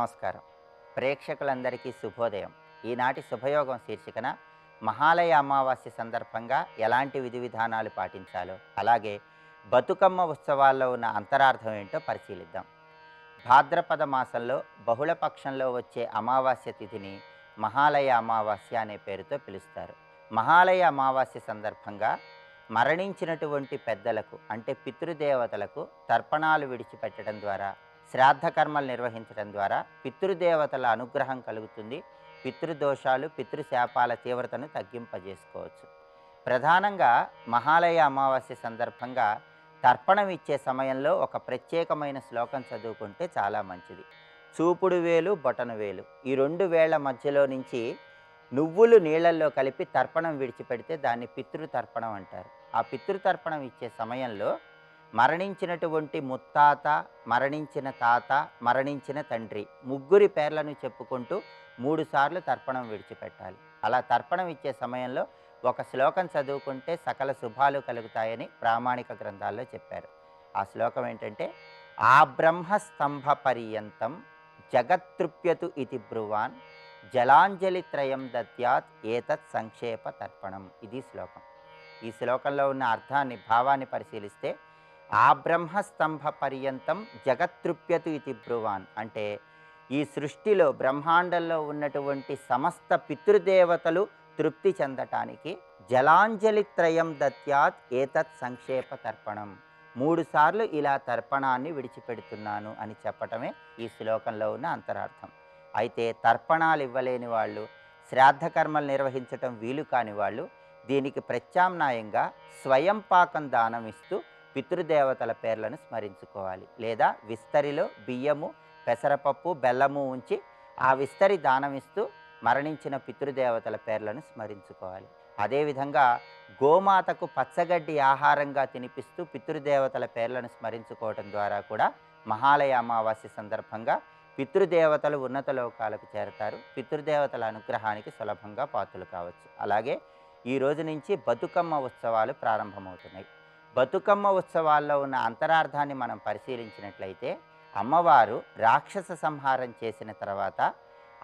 నమస్కారం. ప్రేక్షకులందరికీ శుభోదయం. ఈనాటి శుభయోగం శీర్షికన మహాలయ అమావాస్య సందర్భంగా ఎలాంటి విధి విధానాలు పాటించాలో, అలాగే బతుకమ్మ ఉత్సవాల్లో ఉన్న అంతరార్థం ఏంటో పరిశీలిద్దాం. భాద్రపద మాసంలో బహుళ పక్షంలో వచ్చే అమావాస్య తిథిని మహాలయ అమావాస్య అనే పేరుతో పిలుస్తారు. మహాలయ అమావాస్య సందర్భంగా మరణించినటువంటి పెద్దలకు అంటే పితృదేవతలకు తర్పణాలు విడిచిపెట్టడం ద్వారా, శ్రాద్ధ కర్మలు నిర్వహించడం ద్వారా పితృదేవతల అనుగ్రహం కలుగుతుంది. పితృదోషాలు, పితృశాపాల తీవ్రతను తగ్గింపజేసుకోవచ్చు. ప్రధానంగా మహాలయ అమావాస్య సందర్భంగా తర్పణం ఇచ్చే సమయంలో ఒక ప్రత్యేకమైన శ్లోకం చదువుకుంటే చాలా మంచిది. చూపుడు వేలు, బొటను వేలు, ఈ రెండు వేళ్ల మధ్యలో నుంచి నువ్వులు నీళ్లల్లో కలిపి తర్పణం విడిచిపెడితే దాన్ని పితృతర్పణం అంటారు. ఆ పితృతర్పణం ఇచ్చే సమయంలో మరణించినటువంటి ముత్తాత, మరణించిన తాత, మరణించిన తండ్రి ముగ్గురి పేర్లను చెప్పుకుంటూ 3 సార్లు తర్పణం విడిచిపెట్టాలి. అలా తర్పణం ఇచ్చే సమయంలో ఒక శ్లోకం చదువుకుంటే సకల శుభాలు కలుగుతాయని ప్రామాణిక గ్రంథాల్లో చెప్పారు. ఆ శ్లోకం ఏంటంటే, ఆ బ్రహ్మస్తంభ పర్యంతం జగత్తృప్యతు ఇతి బ్రువాన్ జలాంజలి త్రయం దద్యాత్ ఏతత్ సంక్షేప తర్పణం. ఇది శ్లోకం. ఈ శ్లోకంలో ఉన్న అర్థాన్ని, భావాన్ని పరిశీలిస్తే, ఆ బ్రహ్మస్తంభ పర్యంతం జగత్తృప్యతు ఇతి బ్రువాన్ అంటే ఈ సృష్టిలో బ్రహ్మాండంలో ఉన్నటువంటి సమస్త పితృదేవతలు తృప్తి చెందటానికి జలాంజలి త్రయం దత్యాత్ ఏతత్ సంక్షేప తర్పణం, 3 సార్లు ఇలా తర్పణాన్ని విడిచిపెడుతున్నాను అని చెప్పటమే ఈ శ్లోకంలో ఉన్న అంతరార్థం. అయితే తర్పణాలు ఇవ్వలేని వాళ్ళు, శ్రాద్ధ కర్మలు నిర్వహించటం వీలు కాని వాళ్ళు దీనికి ప్రత్యామ్నాయంగా స్వయం పాకం దానం ఇస్తూ పితృదేవతల పేర్లను స్మరించుకోవాలి. లేదా విస్తరిలో బియ్యము, పెసరపప్పు, బెల్లము ఉంచి ఆ విస్తరి దానమిస్తూ మరణించిన పితృదేవతల పేర్లను స్మరించుకోవాలి. అదేవిధంగా గోమాతకు పచ్చగడ్డి ఆహారంగా తినిపిస్తూ పితృదేవతల పేర్లను స్మరించుకోవటం ద్వారా కూడా మహాలయ అమావాస్య సందర్భంగా పితృదేవతలు ఉన్నత లోకాలకు చేరతారు. పితృదేవతల అనుగ్రహానికి సులభంగా పాత్రలు కావచ్చు. అలాగే ఈ రోజు నుంచి బతుకమ్మ ఉత్సవాలు ప్రారంభమవుతున్నాయి. బతుకమ్మ ఉత్సవాల్లో ఉన్న అంతరార్థాన్ని మనం పరిశీలించినట్లయితే, అమ్మవారు రాక్షస సంహారం చేసిన తర్వాత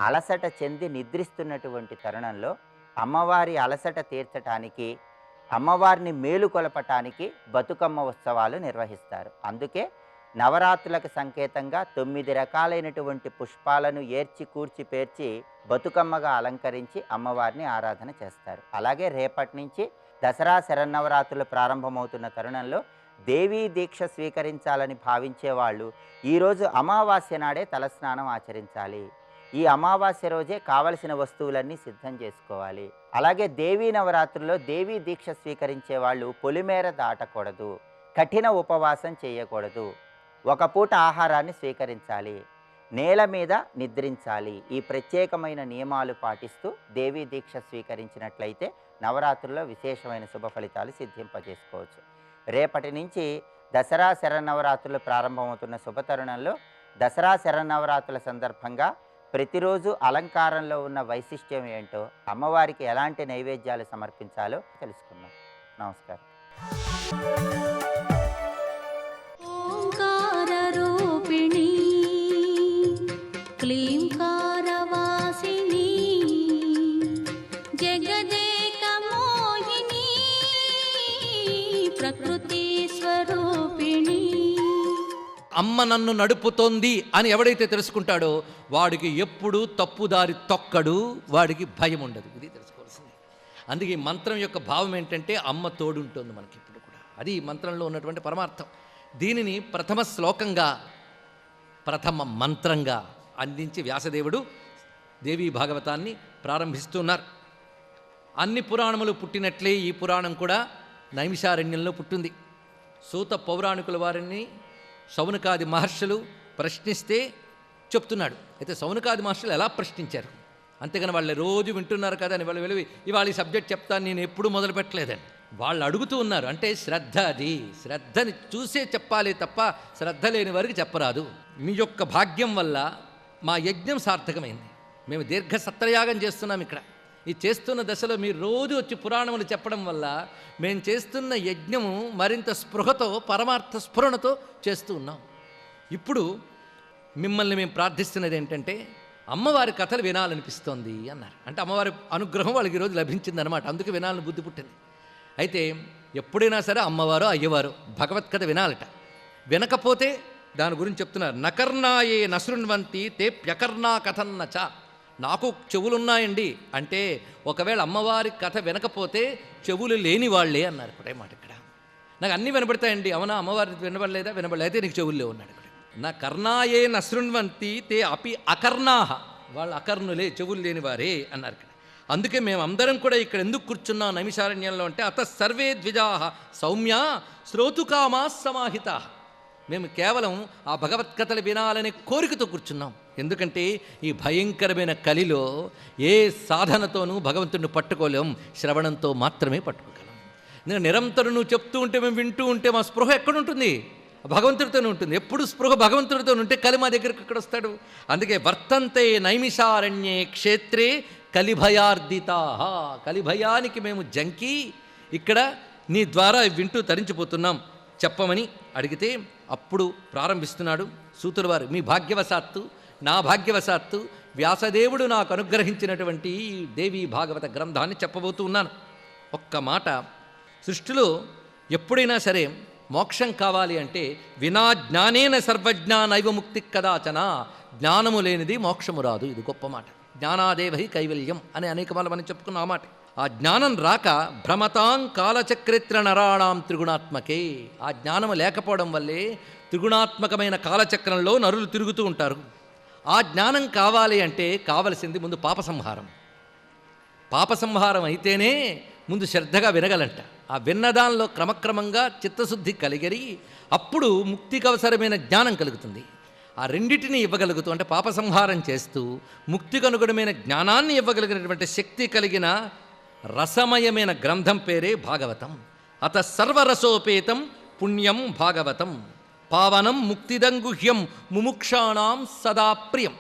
అలసట చెంది నిద్రిస్తున్నటువంటి తరుణంలో అమ్మవారి అలసట తీర్చటానికి, అమ్మవారిని మేలుకొలపటానికి బతుకమ్మ ఉత్సవాలు నిర్వహిస్తారు. అందుకే నవరాత్రులకు సంకేతంగా 9 రకాలైనటువంటి పుష్పాలను ఏర్చి కూర్చి పేర్చి బతుకమ్మగా అలంకరించి అమ్మవారిని ఆరాధన చేస్తారు. అలాగే రేపటి నుంచి దసరా శరన్నవరాత్రులు ప్రారంభమవుతున్న తరుణంలో దేవీ దీక్ష స్వీకరించాలని భావించే వాళ్ళు ఈరోజు అమావాస్య నాడే తలస్నానం ఆచరించాలి. ఈ అమావాస్య రోజే కావలసిన వస్తువులన్నీ సిద్ధం చేసుకోవాలి. అలాగే దేవీ నవరాత్రుల్లో దేవీ దీక్ష స్వీకరించే వాళ్ళు పొలిమేర దాటకూడదు, కఠిన ఉపవాసం చేయకూడదు, ఒక పూట ఆహారాన్ని స్వీకరించాలి, నేల మీద నిద్రించాలి. ఈ ప్రత్యేకమైన నియమాలు పాటిస్తూ దేవీ దీక్ష స్వీకరించినట్లయితే నవరాత్రుల్లో విశేషమైన శుభ ఫలితాలు సిద్ధింపజేసుకోవచ్చు. రేపటి నుంచి దసరా శరన్నవరాత్రులు ప్రారంభమవుతున్న శుభతరుణంలో దసరా శరన్నవరాత్రుల సందర్భంగా ప్రతిరోజు అలంకారంలో ఉన్న వైశిష్ట్యం ఏంటో, అమ్మవారికి ఎలాంటి నైవేద్యాలు సమర్పించాలో తెలుసుకుందాం. నమస్కారం. ఓంకారరూపిణి క్లీంకారవాసిని జగదేక మోహిని ప్రకృతి స్వరూపిణి. అమ్మ నన్ను నడుపుతోంది అని ఎవడైతే తెలుసుకుంటాడో వాడికి ఎప్పుడు తప్పుదారి తొక్కడు, వాడికి భయం ఉండదు. ఇది తెలుసుకోవాల్సింది. అందుకే ఈ మంత్రం యొక్క భావం ఏంటంటే, అమ్మ తోడుంటుంది మనకి ఇప్పుడు కూడా. అది ఈ మంత్రంలో ఉన్నటువంటి పరమార్థం. దీనిని ప్రథమ శ్లోకంగా, ప్రథమ మంత్రంగా అందించి వ్యాసదేవుడు దేవీ భాగవతాన్ని ప్రారంభిస్తున్నారు. అన్ని పురాణములు పుట్టినట్లే ఈ పురాణం కూడా నైమిషారణ్యంలో పుట్టింది. సూత పౌరాణికుల వారిని శౌనకాది మహర్షులు ప్రశ్నిస్తే చెప్తున్నాడు. అయితే శౌనకాది మహర్షులు ఎలా ప్రశ్నించారు, అంతేగాని వాళ్ళు రోజు వింటున్నారు కదా అని వాళ్ళు వెళ్ళి ఇవాళ ఈ సబ్జెక్ట్ చెప్తాను నేను ఎప్పుడు మొదలు పెట్టలేదని వాళ్ళు అడుగుతూ ఉన్నారు. అంటే శ్రద్ధ, అది శ్రద్ధని చూసే చెప్పాలి తప్ప శ్రద్ధ లేని వారికి చెప్పరాదు. మీ యొక్క భాగ్యం వల్ల మా యజ్ఞం సార్థకమైంది. మేము దీర్ఘ సత్రయాగం చేస్తున్నాం ఇక్కడ. ఈ చేస్తున్న దశలో మీరు రోజు వచ్చి పురాణములు చెప్పడం వల్ల మేము చేస్తున్న యజ్ఞము మరింత స్పృహతో, పరమార్థ స్ఫురణతో చేస్తూ ఉన్నాం. ఇప్పుడు మిమ్మల్ని మేము ప్రార్థిస్తున్నది ఏంటంటే అమ్మవారి కథలు వినాలనిపిస్తోంది అన్నారు. అంటే అమ్మవారి అనుగ్రహం వాళ్ళకి ఈరోజు లభించిందనమాట. అందుకే వినాలని బుద్ధి పుట్టింది. అయితే ఎప్పుడైనా సరే అమ్మవారు అయ్యవారు భగవత్కథ వినాలట. వినకపోతే దాని గురించి చెప్తున్నారు. నకర్ణాయే నశృణ్వంతి తే ప్యకర్ణా కథన్నచ. నాకు చెవులున్నాయండి అంటే ఒకవేళ అమ్మవారి కథ వినకపోతే చెవులు లేని వాళ్ళే అన్నారు. ఒకటే మాట ఇక్కడ. నాకు అన్నీ వినపడతాయండి. అవునా, అమ్మవారి వినబడలేదా? వినబడలేదే, నీకు చెవుల్లో ఉన్నాడు ఇక్కడ. నా కర్ణాయే నశృణ్వంతి తే అపి అకర్ణాహ. వాళ్ళు అకర్ణులే, చెవులు లేని వారే అన్నారు ఇక్కడ. అందుకే మేము అందరం కూడా ఇక్కడ ఎందుకు కూర్చున్నాం నైమిషారణ్యంలో అంటే అత సర్వే ద్విజాహ సౌమ్య శ్రోతుకామా సమాహితా. మేము కేవలం ఆ భగవత్కథలు వినాలనే కోరికతో కూర్చున్నాం. ఎందుకంటే ఈ భయంకరమైన కలిలో ఏ సాధనతోనూ భగవంతుడిని పట్టుకోలేం, శ్రవణంతో మాత్రమే పట్టుకోగలం. నేను నిరంతరం నువ్వు చెప్తూ ఉంటే, మేము వింటూ ఉంటే మా స్పృహ ఎక్కడుంటుంది? భగవంతుడితోనే ఉంటుంది. ఎప్పుడు స్పృహ భగవంతుడితో ఉంటే కలి మా దగ్గరికి ఎక్కడ వస్తాడు? అందుకే వర్తంతే నైమిషారణ్యే క్షేత్రే కలిభయార్దితా. కలిభయానికి మేము జంకి ఇక్కడ నీ ద్వారా వింటూ తరించిపోతున్నాం చెప్పమని అడిగితే అప్పుడు ప్రారంభిస్తున్నాడు సూతుల వారు. మీ భాగ్యవశాత్తు, నా భాగ్యవశాత్తు వ్యాసదేవుడు నాకు అనుగ్రహించినటువంటి దేవీ భాగవత గ్రంథాన్ని చెప్పబోతూ ఉన్నాను. ఒక్క మాట, సృష్టిలో ఎప్పుడైనా సరే మోక్షం కావాలి అంటే వినా జ్ఞానేన సర్వజ్ఞా నైవ ముక్తి కదాచన. జ్ఞానము లేనిది మోక్షము రాదు. ఇది గొప్ప మాట. జ్ఞానాదేవహి కైవల్యం అని అనేక మార్లు మనం చెప్పుకున్న ఆ మాట. ఆ జ్ఞానం రాక భ్రమతాం కాలచక్రిత్ర నరాణాం త్రిగుణాత్మకే. ఆ జ్ఞానం లేకపోవడం వల్లే త్రిగుణాత్మకమైన కాలచక్రంలో నరులు తిరుగుతూ ఉంటారు. ఆ జ్ఞానం కావాలి అంటే కావలసింది ముందు పాపసంహారం. పాపసంహారం అయితేనే ముందు శ్రద్ధగా వినగలంట. ఆ విన్నదానిలో క్రమక్రమంగా చిత్తశుద్ధి కలిగరి అప్పుడు ముక్తికి అవసరమైన జ్ఞానం కలుగుతుంది. ఆ రెండిటిని ఇవ్వగలుగుతూ అంటే పాపసంహారం చేస్తూ ముక్తికి అనుగుణమైన జ్ఞానాన్ని ఇవ్వగలిగినటువంటి శక్తి కలిగిన రసమయమైన గ్రంథం పేరే భాగవతం. అత సర్వరసోపేతం పుణ్యం భాగవతం పావనం ముక్తిదంగుహ్యం ముముక్షాణం సదా ప్రియం.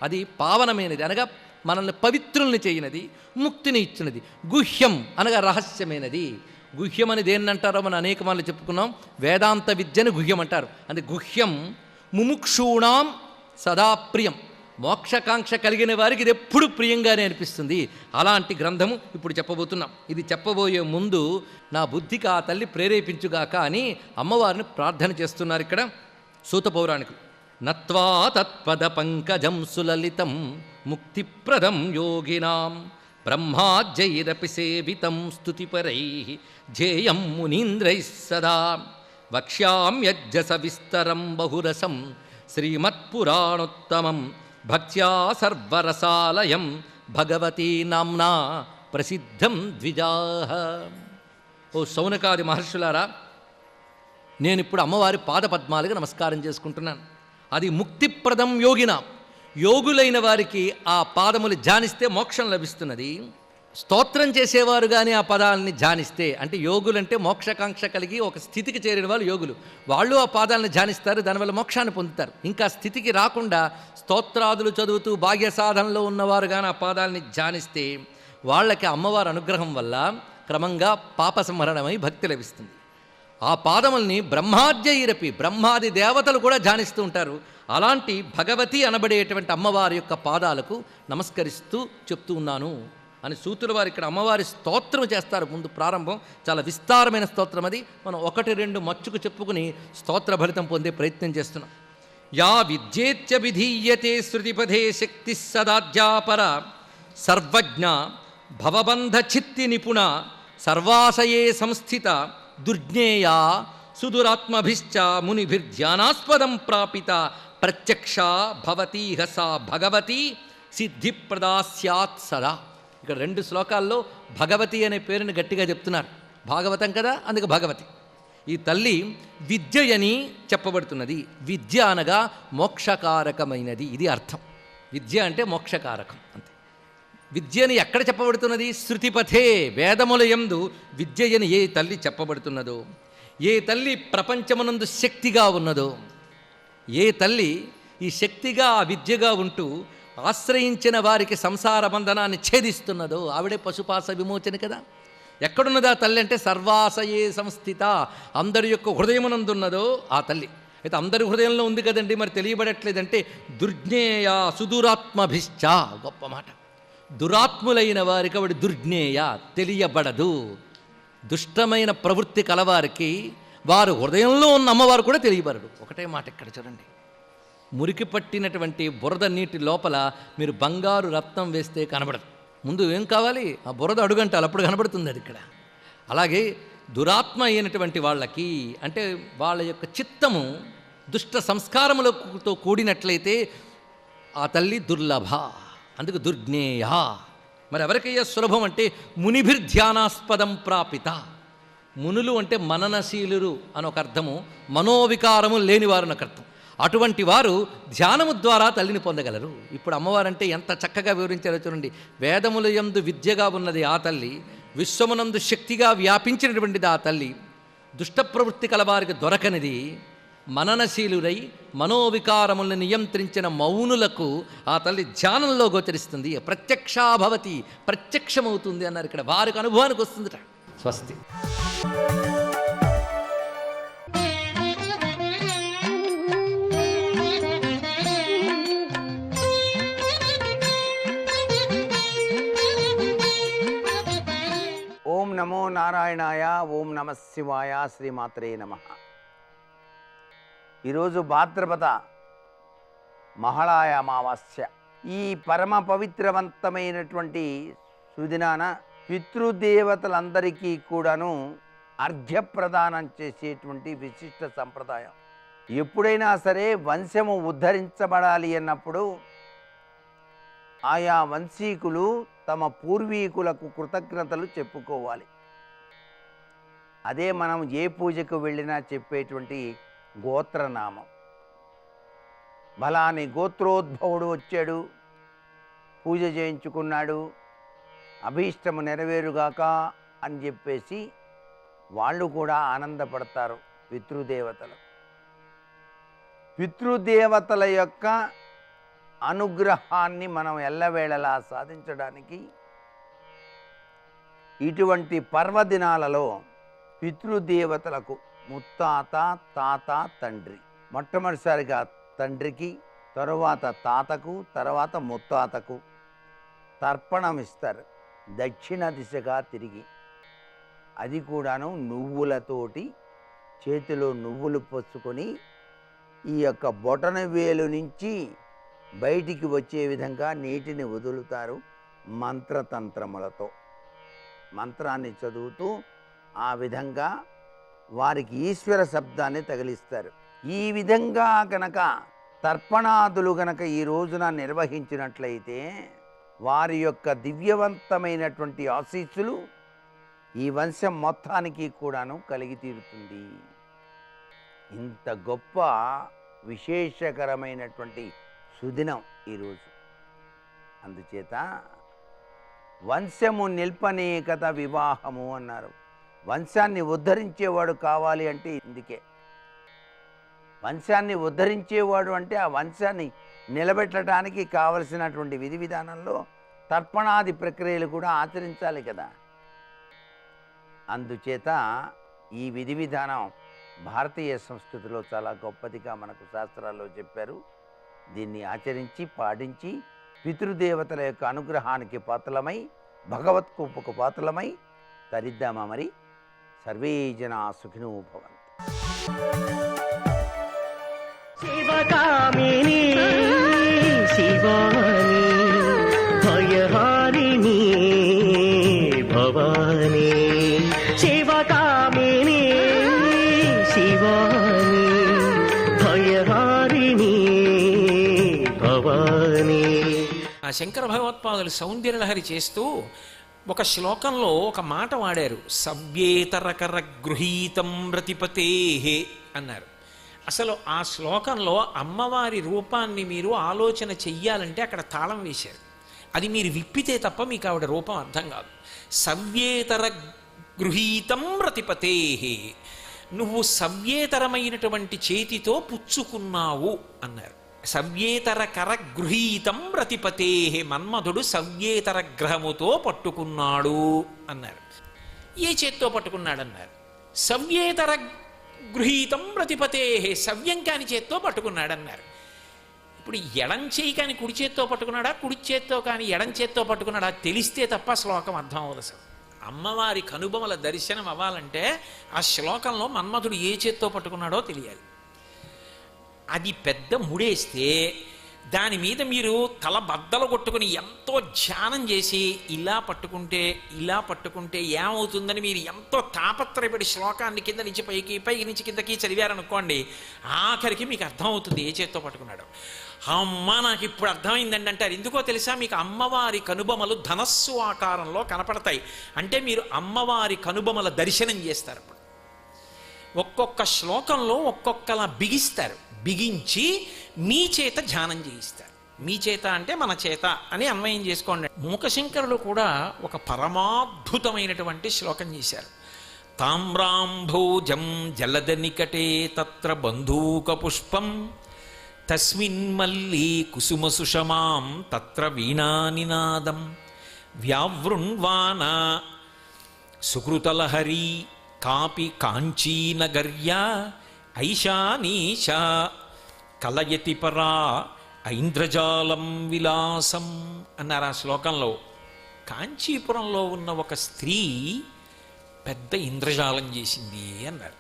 అది పావనమైనది అనగా మనల్ని పవిత్రుల్ని చేయనది, ముక్తిని ఇచ్చినది. గుహ్యం అనగా రహస్యమైనది. గుహ్యం అని దేన్నంటారో మనం అనేక మార్లు చెప్పుకున్నాం. వేదాంత విద్యను గుహ్యం అంటారు. అంటే గుహ్యం ముముక్షూణాం సదా ప్రియం. మోక్షకాంక్ష కలిగిన వారికి ఇది ఎప్పుడు ప్రియంగానే అనిపిస్తుంది. అలాంటి గ్రంథము ఇప్పుడు చెప్పబోతున్నాం. ఇది చెప్పబోయే ముందు నా బుద్ధికి ఆ తల్లి ప్రేరేపించుగాక అని అమ్మవారిని ప్రార్థన చేస్తున్నారు ఇక్కడ సూత పౌరాణికులు. నత్వా తత్పద పంకజం సులలితం ముక్తిప్రదం యోగినాం బ్రహ్మాజ్జైరపి సేవితం స్తుతిపరై ధ్యేయం మునీంద్రైః సదా వక్ష్యామ్యజ్జస విస్తరం బహురసం శ్రీమత్పురాణోత్తమం భక్త్యా సర్వరసాలయం భగవతీ నామ్నా ప్రసిద్ధం ద్విజాః. ఓ శౌనకాది మహర్షులారా, నేనిప్పుడు అమ్మవారి పాదపద్మాలకు నమస్కారం చేసుకుంటున్నాను. అది ముక్తిప్రదం యోగినాం. యోగులైన వారికి ఆ పాదములు ధ్యానిస్తే మోక్షం లభిస్తున్నది. స్తోత్రం చేసేవారు కానీ ఆ పదాలని ధ్యానిస్తే, అంటే యోగులంటే మోక్షకాంక్ష కలిగి ఒక స్థితికి చేరిన వాళ్ళు యోగులు. వాళ్ళు ఆ పాదాలను ధ్యానిస్తారు, దానివల్ల మోక్షాన్ని పొందుతారు. ఇంకా స్థితికి రాకుండా స్తోత్రాదులు చదువుతూ భాగ్య సాధనలో ఉన్నవారు కానీ ఆ పాదాలని ధ్యానిస్తే వాళ్ళకి అమ్మవారి అనుగ్రహం వల్ల క్రమంగా పాప సంహరణమై భక్తి లభిస్తుంది. ఆ పాదముల్ని బ్రహ్మాద్యైరపి, బ్రహ్మాది దేవతలు కూడా ధ్యానిస్తూ ఉంటారు. అలాంటి భగవతి అనబడేటువంటి అమ్మవారి యొక్క పాదాలకు నమస్కరిస్తూ చెప్తూ ఉన్నాను అని సూతుల వారు ఇక్కడ అమ్మవారి స్తోత్రం చేస్తారు. ముందు ప్రారంభం చాలా విస్తారమైన స్తోత్రం. అది మనం 1-2 మచ్చుకు చెప్పుకుని స్తోత్ర ఫలితం పొందే ప్రయత్నం చేస్తున్నాం. యా విద్యేత్య విధీయతే శృతిపథే శక్తి సదాధ్యాపర సర్వజ్ఞ భవబంధ చిత్తి నిపుణ సర్వాశయే సంస్థిత దుర్జ్ఞేయ సుదురాత్మభిశ్చ మునిభిర్ధ్యానాస్పదం ప్రాపిత ప్రత్యక్ష భవతీహ సా భగవతి సిద్ధిప్రదా స్యాత్ సదా. ఇక్కడ 2 శ్లోకాల్లో భగవతి అనే పేరుని గట్టిగా చెప్తున్నారు. భాగవతం కదా, అందుకే భగవతి. ఈ తల్లి విద్యయని చెప్పబడుతున్నది. విద్య అనగా మోక్షకారకమైనది, ఇది అర్థం. విద్య అంటే మోక్షకారకం అంతే. విద్యని ఎక్కడ చెప్పబడుతున్నది? శృతిపథే, వేదముల యందు విద్యయని ఏ తల్లి చెప్పబడుతున్నదో, ఏ తల్లి ప్రపంచమునందు శక్తిగా ఉన్నదో, ఏ తల్లి ఈ శక్తిగా ఆ విద్యగా ఉంటూ ఆశ్రయించిన వారికి సంసార బంధనాన్ని ఛేదిస్తున్నదో ఆవిడే పశుపాస విమోచన కదా. ఎక్కడున్నదా తల్లి అంటే సర్వాశయే సంస్థిత, అందరి యొక్క హృదయమునందున్నదో ఆ తల్లి. అయితే అందరి హృదయంలో ఉంది కదండి, మరి తెలియబడట్లేదంటే దుర్జ్ఞేయ సుదురాత్మభిశ్చ, గొప్ప మాట. దురాత్ములైన వారికి ఆవిడ దుర్జ్ఞేయ, తెలియబడదు. దుష్టమైన ప్రవృత్తి కలవారికి వారు హృదయంలో ఉన్న అమ్మవారు కూడా తెలియబడదు. ఒకటే మాట ఇక్కడ చూడండి, మురికి పట్టినటువంటి బురద నీటి లోపల మీరు బంగారు రత్నం వేస్తే కనబడదు. ముందు ఏం కావాలి? ఆ బురద అడుగంటాలి, అప్పుడు కనబడుతుంది అది ఇక్కడ. అలాగే దురాత్మ అయినటువంటి వాళ్ళకి, అంటే వాళ్ళ యొక్క చిత్తము దుష్ట సంస్కారములతో కూడినట్లయితే ఆ తల్లి దుర్లభ, అందుకు దుర్జ్ఞేయ. మరి ఎవరికయ్యా సులభం అంటే మునిభిర్ధ్యానాస్పదం ప్రాపిత. మునులు అంటే మననశీలురు అని ఒక అర్థము, మనోవికారము లేనివారు అని ఒక అర్థం. అటువంటి వారు ధ్యానము ద్వారా తల్లిని పొందగలరు. ఇప్పుడు అమ్మవారంటే ఎంత చక్కగా వివరించారో చూడండి. వేదముల యందు విద్యగా ఉన్నది ఆ తల్లి, విశ్వమునందు శక్తిగా వ్యాపించినటువంటిది ఆ తల్లి, దుష్ట ప్రవృత్తి కలవారికి దొరకనిది, మననశీలురై మనోవికారములను నియంత్రించిన మౌనులకు ఆ తల్లి ధ్యానంలో గోచరిస్తుంది. ప్రత్యక్షాభవతి, ప్రత్యక్షమవుతుంది అన్నారు ఇక్కడ, వారికి అనుభవానికి వస్తుందిట. స్వస్తి. ఓం నమో నారాయణాయ, ఓం నమ శివాయ, శ్రీమాత్రే నమ. ఈరోజు భాద్రపద మహాళయ అమావాస్య. ఈ పరమ పవిత్రవంతమైనటువంటి సుదినాన పితృదేవతలందరికీ కూడాను అర్ఘ్యప్రదానం చేసేటువంటి విశిష్ట సంప్రదాయం. ఎప్పుడైనా సరే వంశము ఉద్ధరించబడాలి అన్నప్పుడు ఆయా వంశీకులు తమ పూర్వీకులకు కృతజ్ఞతలు చెప్పుకోవాలి. అదే మనం ఏ పూజకు వెళ్ళినా చెప్పేటువంటి గోత్రనామం. బలాని గోత్రోద్భవుడు వచ్చాడు, పూజ చేయించుకున్నాడు, అభీష్టము నెరవేరుగాక అని చెప్పేసి వాళ్ళు కూడా ఆనందపడతారు. పితృదేవతలు, పితృదేవతల యొక్క అనుగ్రహాన్ని మనం ఎల్లవేళలా సాధించడానికి ఇటువంటి పర్వదినాలలో పితృదేవతలకు ముత్తాత, తాత, తండ్రి, మొట్టమొదటిసారిగా తండ్రికి, తరువాత తాతకు, తర్వాత ముత్తాతకు తర్పణం ఇస్తారు దక్షిణ దిశగా తిరిగి. అది కూడాను నువ్వులతోటి, చేతిలో నువ్వులు పోసుకొని ఈ యొక్క బొటన వేలు నుంచి బయటికి వచ్చే విధంగా నీటిని వదులుతారు మంత్రతంత్రములతో. మంత్రాన్ని చదువుతూ ఆ విధంగా వారికి ఈశ్వర శబ్దాన్ని తగిలిస్తారు. ఈ విధంగా గనక తర్పణాదులు గనక ఈ రోజున నిర్వహించినట్లయితే వారి యొక్క దివ్యవంతమైనటువంటి ఆశీస్సులు ఈ వంశం మొత్తానికి కూడాను కలిగి తీరుతుంది. ఇంత గొప్ప విశేషకరమైనటువంటి సుదినం ఈరోజు. అందుచేత వంశము నిల్పనేకత వివాహము అన్నారు. వంశాన్ని ఉద్ధరించేవాడు కావాలి అంటే ఇందుకే. వంశాన్ని ఉద్ధరించేవాడు అంటే ఆ వంశాన్ని నిలబెట్టడానికి కావలసినటువంటి విధి విధానంలో తర్పణాది ప్రక్రియలు కూడా ఆచరించాలి కదా. అందుచేత ఈ విధి విధానం భారతీయ సంస్కృతిలో చాలా గొప్పదిగా మనకు శాస్త్రాల్లో చెప్పారు. దీన్ని ఆచరించి పాటించి పితృదేవతల యొక్క అనుగ్రహానికి పాత్రలమై, భగవత్కృపకు పాత్రలమై తరిద్దామా మరి. సర్వే జనా సుఖినో భవంతు. శివకామిని శివాని భయహారిణి భవాని, శివకామిని శివాని భయహారిణి భవాని. ఆ శంకర భగవత్పాదులు సౌందర్యలహరి చేస్తూ ఒక శ్లోకంలో ఒక మాట వాడారు, సవ్యేతరకర గృహీతం రతిపతేహే అన్నారు. అసలు ఆ శ్లోకంలో అమ్మవారి రూపాన్ని మీరు ఆలోచన చెయ్యాలంటే అక్కడ తాళం వేశారు. అది మీరు విప్పితే తప్ప మీకు ఆవిడ రూపం అర్థం కాదు. సవ్యేతర గృహీతం రతిపతేహే, నువ్వు సవ్యేతరమైనటువంటి చేతితో పుచ్చుకున్నావు అన్నారు. సవ్యేతర కర గృహీతం రతిపతేహే, మన్మధుడు సవ్యేతర గ్రహముతో పట్టుకున్నాడు అన్నారు. ఏ చేత్తో పట్టుకున్నాడన్నారు? సవ్యేతర గృహీతం ప్రతిపతే, సవ్యం కాని చేత్తో పట్టుకున్నాడన్నారు. ఇప్పుడు ఎడం చేయి కాని కుడి చేత్తో పట్టుకున్నాడా, కుడి చేత్తో కానీ ఎడం చేత్తో పట్టుకున్నాడా తెలిస్తే తప్ప శ్లోకం అర్థం అవ్వదు. అసలు అమ్మవారి కనుబొమల దర్శనం అవ్వాలంటే ఆ శ్లోకంలో మన్మథుడు ఏ చేత్తో పట్టుకున్నాడో తెలియాలి. అది పెద్ద ముడేస్తే దాని మీద మీరు తల బద్దలు కొట్టుకుని ఎంతో ధ్యానం చేసి ఇలా పట్టుకుంటే ఏమవుతుందని మీరు ఎంతో తాపత్రయపడి శ్లోకాన్ని కింద నుంచి పైకి నుంచి కిందకి చదివారనుకోండి, ఆఖరికి మీకు అర్థం అవుతుంది ఏ చేత్తో పట్టుకున్నాడు. అమ్మ నాకు ఇప్పుడు అర్థమైందండి అంటారు. ఎందుకో తెలుసా? మీకు అమ్మవారి కనుబొమలు ధనస్సు ఆకారంలో కనపడతాయి. అంటే మీరు అమ్మవారి కనుబొమల దర్శనం చేస్తారు. అప్పుడు ఒక్కొక్క శ్లోకంలో ఒక్కొక్కలా బిగిస్తారు, బిగించి మీ చేత ధ్యానం చేయిస్తారు. మీ చేత అంటే మన చేత అని అన్వయం చేసుకోండి. మూకశంకరులు కూడా ఒక పరమాద్భుతమైనటువంటి శ్లోకం చేశారు. తామ్రాంభోజం జలద నికటే తత్ర బంధూక పుష్పం తస్మిన్ మల్లీ కుసుమ సుషమాం తత్ర వీణానినాదం వ్యావృణ్వాన సుకృతలహరీ కాపి కాంచీనగర్యా ఐశానీశా కలయతి పరా ఐంద్రజాలం విలాసం అన్నారు ఆ శ్లోకంలో. కాంచీపురంలో ఉన్న ఒక స్త్రీ పెద్ద ఇంద్రజాలం చేసింది అన్నారు.